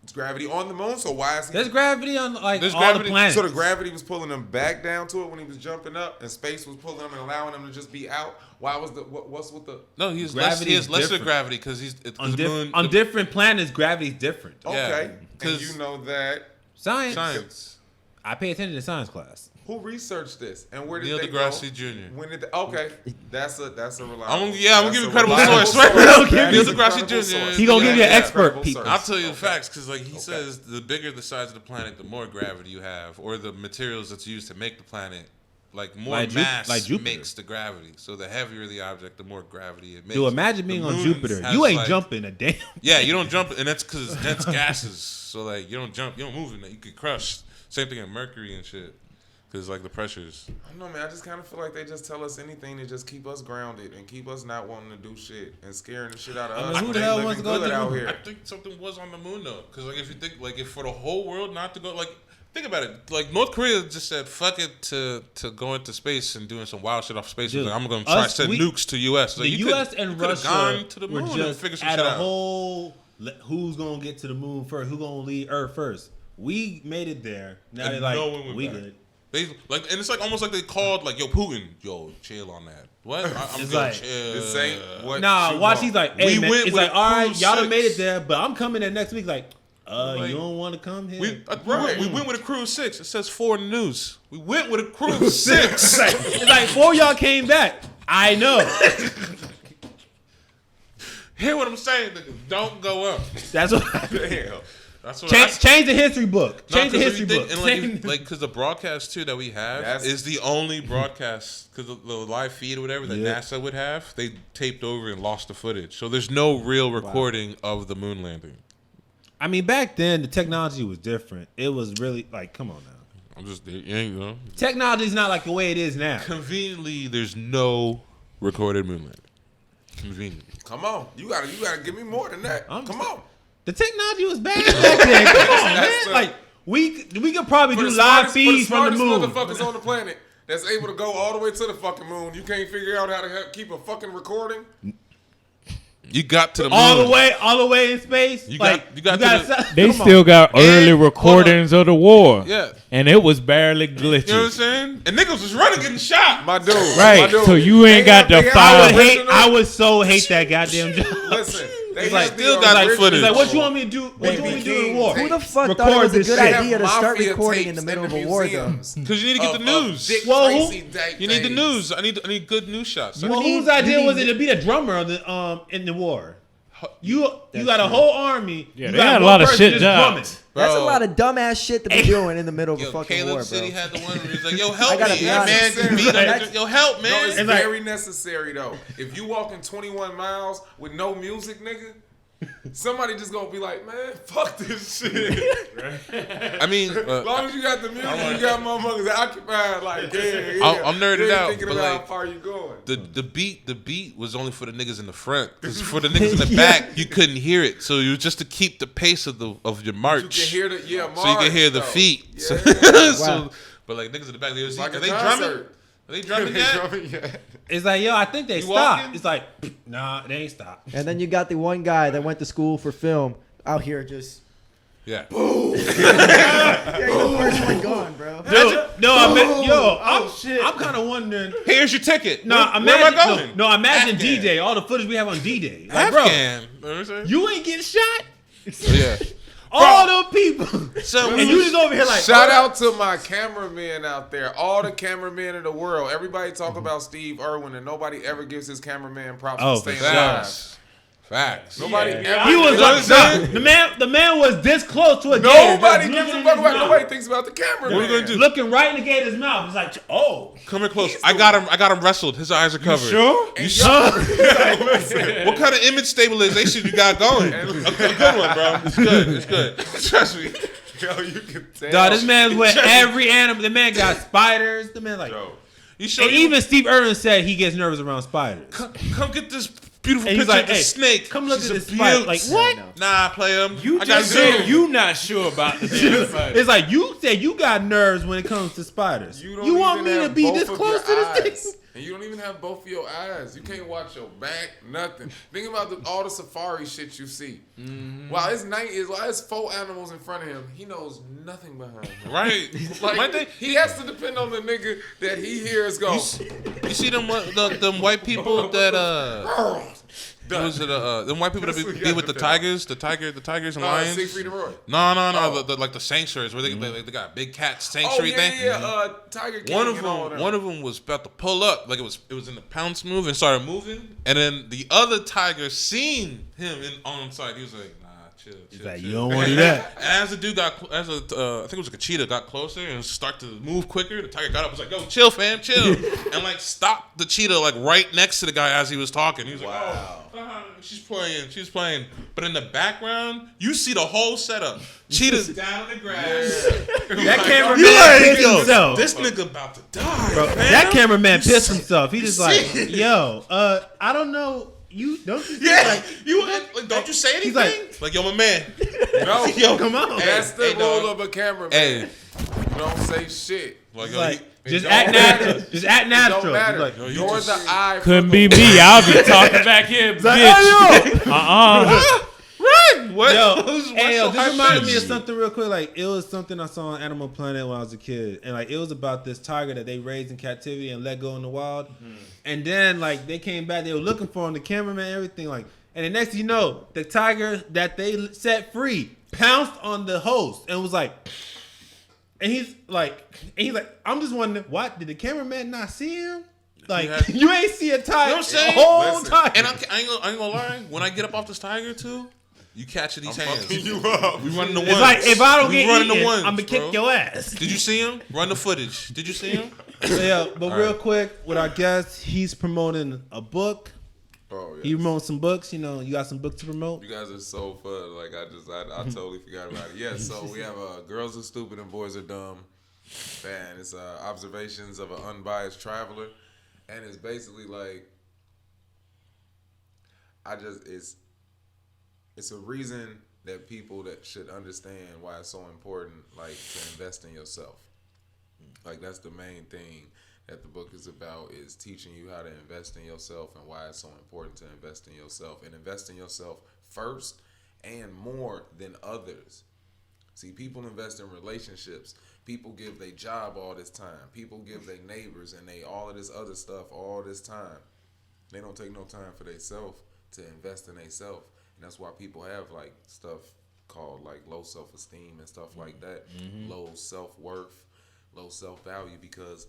It's gravity on the moon, so why is he? there's gravity on like There's all gravity- the planets. So the gravity was pulling him back down to it when he was jumping up, and space was pulling him and allowing him to just be out. Why was what's with the? No, he has Gravity is lesser different. gravity because he's on, the moon. on different planets, gravity's different. Okay, and 'cause- you know that. Science. Science. I pay attention to science class. Who researched this and where did Neil they deGrasse go? Jr. When did okay? That's a reliable. I'm gonna give you a credible reliable source, right? That Neil is a deGrasse credible Jr. source. He gonna give you an Yeah, expert, credible people. source. I'll tell you the Okay. facts because like he says, the bigger the size of the planet, the more gravity you have, or the materials that's used to make the planet. Like more Like mass like Jupiter. makes the gravity. So the heavier the object, the more gravity it makes. Dude, imagine being The on moon Jupiter. has, You ain't like- jumping a damn. Yeah, you don't jump, and that's because it's dense gases. So like you don't jump, you don't move in that. You get crushed. Same thing at Mercury and shit. Because like the pressures. I don't know, man. I just kind of feel like they just tell us anything to just keep us grounded and keep us not wanting to do shit and scaring the shit out of I mean, us. who when the they hell living wants to go good to out the moon? here? I think something was on the moon though. Because like if you think like if for the whole world not to go like think about it. Like North Korea just said fuck it to go into space and doing some wild shit off space. Dude, Like, I'm gonna try to us- send we- nukes to U.S. Like, The you could- U.S. you and could've Russia gone to the were moon and just figured some at shit a out. whole. Who's gonna get to the moon first? Who's gonna leave Earth first? We made it there. Now And they're like, no one went we back. good. They like, and it's like almost like they called like, "Yo, Putin, yo, chill on that." What? I'm It's gonna like, chill. This ain't what. Nah, you watch. want. He's like, hey We man. went It's with like, a all right, cruise y'all done six. made it there, but I'm coming in next week. Like, Like, you don't want to come here? We went with a cruise 6. It says 4 in the news. We went with a cruise 6. It's like 4 of y'all came back. I know. Hear what I'm saying? Nigga. Don't go up. That's what. Damn. That's what I Change the history book. No, Change the 'cause if history you book. think- and like, because the broadcast too that we have That's- is the only broadcast because the live feed or whatever that Yeah. NASA would have, they taped over and lost the footage. So there's no real recording of the moon landing. I mean, back then the technology was different. It was really like, come on now. I'm just, you know, Technology's not like the way it is now. conveniently there's no recorded moon landing. Conveniently. Come on, you gotta give me more than that. Come on. The technology was bad back then. Come on, man. That's, Like we could probably For do the live smartest- feeds for from the moon. motherfuckers on the planet that's able to go all the way to the fucking moon. You can't figure out how to keep a fucking recording. You got to the moon. All the way in space. You like, got to the- They come on. still got early And- recordings of the war. Yeah. And it was barely glitchy. You know what I'm saying? And niggas was running getting shot. My dude. Right, My dude. so you ain't They got have- the they have file. original- I would so hate that goddamn job. Listen, they It's have like, the still got original- footage. It's like, what you want me to do? What you want me to do in war? Who the fuck Record thought it was a this good shit. idea to start Mafia recording in tapes the middle of the a war zone? museums Because you need to get the news. Dick Well, who- Tracy You need the days. news. I need good news shots. Well, need- whose idea you was need- it to be a drummer on the in the war? You got a whole army. Yeah, you they got had a one lot of person shit just jobs. drumming. That's a Bro. lot of dumbass shit to be doing in the middle of a Yo, fucking Caleb war, City bro. had the one where he's like, "Yo, help gotta me, be yeah, man, honest. just beat That's- up. Yo, help, No, man." it's It's like- very necessary though. If you walking 21 miles with no music, nigga, somebody just gonna be like, man, fuck this shit. I mean, As long as you got the music, you got motherfuckers occupied. Like, yeah. I'm nerded You ain't out, thinking but, about like, how far you going. the beat was only for the niggas in the front. Because for the niggas in the back, you couldn't hear it. So it was just to keep the pace of your march. You can hear the so you can hear the though. feet. Yeah. So, so, but like niggas in the back, they was like a they concert. drumming. Are they drumming yet? It's like, yo, I think they You stopped. walking? It's like, nah, they ain't stopped. And then you got the one guy that went to school for film out here just. Yeah. Yeah, you're the first one gone, bro. I'm kind of wondering. Here's your ticket. No, where am I going? No, imagine Afghan. D-Day, all the footage we have on D-Day. Like, bro, Afghan. you ain't getting shot? Yeah. All them people. So And you just over here like, Shout out to my cameramen out there, all the cameramen in the world. Everybody talk about Steve Irwin, and nobody ever gives his cameraman props Oh, for for staying sure. alive. Facts. Nobody ever. he was You know what I'm like, the man was this close to a gator. Nobody just gives a looking fuck in about. his Nobody mouth. thinks about the cameraman. What are we gonna do? Looking right in the gator's mouth. It's like, oh. Come here close. I got him wrestled. His eyes are covered. Sure? You sure? What kind of image stabilization you got going? A good one, bro. It's good. It's good. Trust me. Yo, you can tell. Dog, this man's with every animal. The man got spiders. The man like, Yo, You sure? and you- even Steve Irwin said he gets nervous around spiders. come get this beautiful And he's picture like, of the hey, snake. come look She's at a this spider. beaut. Like, what? Nah, play him. You I got just said Zoom. you not sure about the damn fight. It's like you said you got nerves when it comes to spiders. you don't You want even me to have be both this of close to your this eyes. thing? And you don't even have both of your eyes. You can't watch your back, nothing. Think about all the safari shit you see. While it's night, while it's 4 animals in front of him, he knows nothing behind him. Right. Like, My thing- he has to depend on the nigga that he hears go. You see them white people that was it them white people that be with the tigers, the tigers and lions. Siegfried and Roy. No, Oh. the like the sanctuaries where they got a big cat sanctuary thing. Tiger King One and all them. of them was about to pull up, like it was in the pounce move and started moving, and then the other tiger seen him on side. He was like, nah, chill. He's like, chill. you don't want to do that. And as the dude I think it was like a cheetah got closer and start to move quicker, the tiger got up, was like, yo, chill, fam, chill, and like stopped the cheetah like right next to the guy as he was talking. He was like, oh, she's playing, but in the background you see the whole setup. Cheetah's down in the grass. That cameraman You like, pissed yo, himself. this nigga about to die, Bro, man. that cameraman pissed himself. He just like, see it. yo, I don't know. You don't you Yeah, like, like, don't you say anything? He's Like, yo, my man. No, Yo, come on. that's the hey, role dog. of a cameraman. Hey, You don't say shit. like, He's yo, like, just don't act matter. natural. Just act It natural. don't matter. He's like, yo, you You're just- the eye. Couldn't for be the- me. I'll be talking back here, bitch. what? Yo, Who's- hey, yo, what's this so reminded me hype? of something real quick. Like, it was something I saw on Animal Planet when I was a kid. And, like, it was about this tiger that they raised in captivity and let go in the wild. And then, like, they came back. They were looking for him, the cameraman, everything. Like, and the next thing you know, the tiger that they set free pounced on the host and was like... And he's like, I'm just wondering, what? Did the cameraman not see him? Like, Yeah. you ain't see a tiger You know what I'm saying? the whole Listen, time. And I ain't gonna lie. When I get up off this tiger too, you catch it these hands. Fucking you up. We running the ones. It's like, if I don't We get running eaten, the ones, I'm going to bro. kick your ass. Did you see him? Run the footage. Did you see him? Yeah, but real quick, with our guest, he's promoting a book. Oh, yeah. He promotes some books. You know, you got some books to promote. You guys are so fun. Like I totally forgot about it. Yes, so we have Girls Are Stupid and Boys Are Dumb. Man, it's observations of an unbiased traveler, and it's basically like it's a reason that people that should understand why it's so important, like to invest in yourself. Like that's the main thing that the book is about, is teaching you how to invest in yourself and why it's so important to invest in yourself and invest in yourself first and more than others. See, people invest in relationships. People give their job all this time. People give their neighbors and they all of this other stuff all this time. They don't take no time for themselves to invest in themselves. And that's why people have like stuff called like low self-esteem and stuff like that. Low self-worth, low self-value, because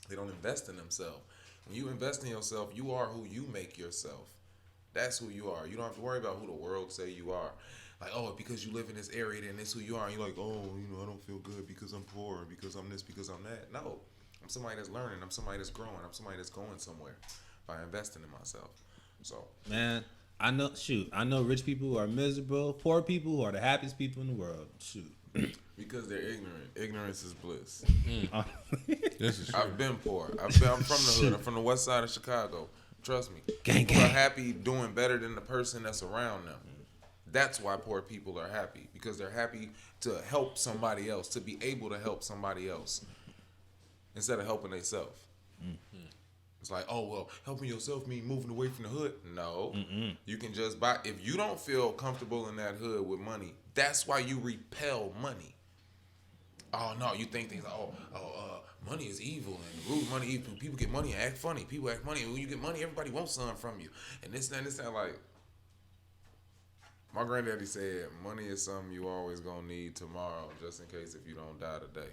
they don't invest in themselves. When you invest in yourself, you are who you make yourself. That's who you are. You don't have to worry about who the world say you are. Like, oh, because you live in this area, then this who you are. And you're like, oh, I don't feel good because I'm poor, because I'm this, because I'm that. No, I'm somebody that's learning. I'm somebody that's growing. I'm somebody that's going somewhere by investing in myself. So, Man, I know rich people who are miserable, poor people who are the happiest people in the world. Shoot. because they're ignorant. Ignorance is bliss. This is I've been poor. I'm from the hood. I'm from the west side of Chicago. Trust me. Gang, People are gang. happy doing better than the person that's around them. That's why poor people are happy, because they're happy to help somebody else, to be able to help somebody else instead of helping themselves. It's like, oh, well, helping yourself mean moving away from the hood. No. You can just buy. If you don't feel comfortable in that hood with money, that's why you repel money. Oh, no, you think things like, money is evil and rude money evil. People get money and act funny. People act funny. When you get money, everybody wants something from you. And this, like, my granddaddy said, money is something you always gonna need tomorrow, just in case if you don't die today.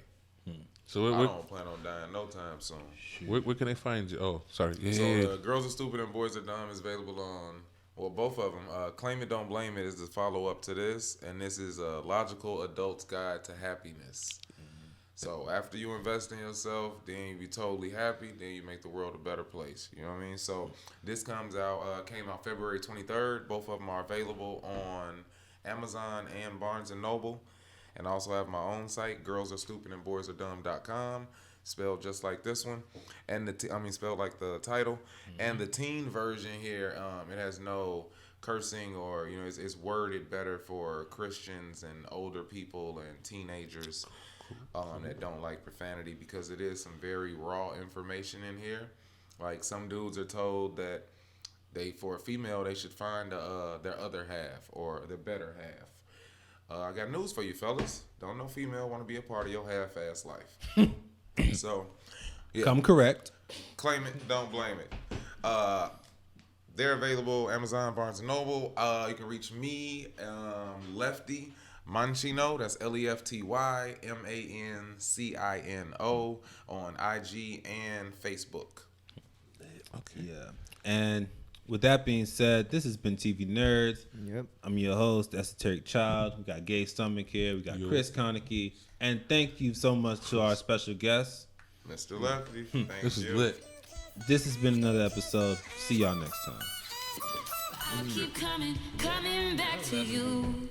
So I don't plan on dying no time soon. Where can they find you? Oh, sorry. So Girls Are Stupid and Boys Are Dumb is available on, well, both of them. Claim It, Don't Blame It is the follow-up to this, and this is a logical adult's guide to happiness. So after you invest in yourself, then you be totally happy, then you make the world a better place. You know what I mean? So this came out February 23rd. Both of them are available on Amazon and Barnes & Noble. And I also have my own site, girlsarestupidandboysardumb.com, spelled just like this one, and spelled like the title. And the teen version here, it has no cursing or it's worded better for Christians and older people and teenagers that don't like profanity, because it is some very raw information in here. Like, some dudes are told that for a female they should find their other half or their better half. I got news for you, fellas. Don't no female want to be a part of your half-ass life. So, yeah. Come correct. Claim it, don't blame it. They're available Amazon, Barnes & Noble. You can reach me, Lefty Mancino. That's LEFTYMANCINO on IG and Facebook. Okay. Yeah. And with that being said, this has been TV Nerdz. Yep. I'm your host, Esoteric Child. We got Gabe Stomach here. We got Chris Kaneki. And thank you so much to our special guest, Mr. Lefty. Thank This is you. lit. This has been another episode. See y'all next time. I keep coming back to you.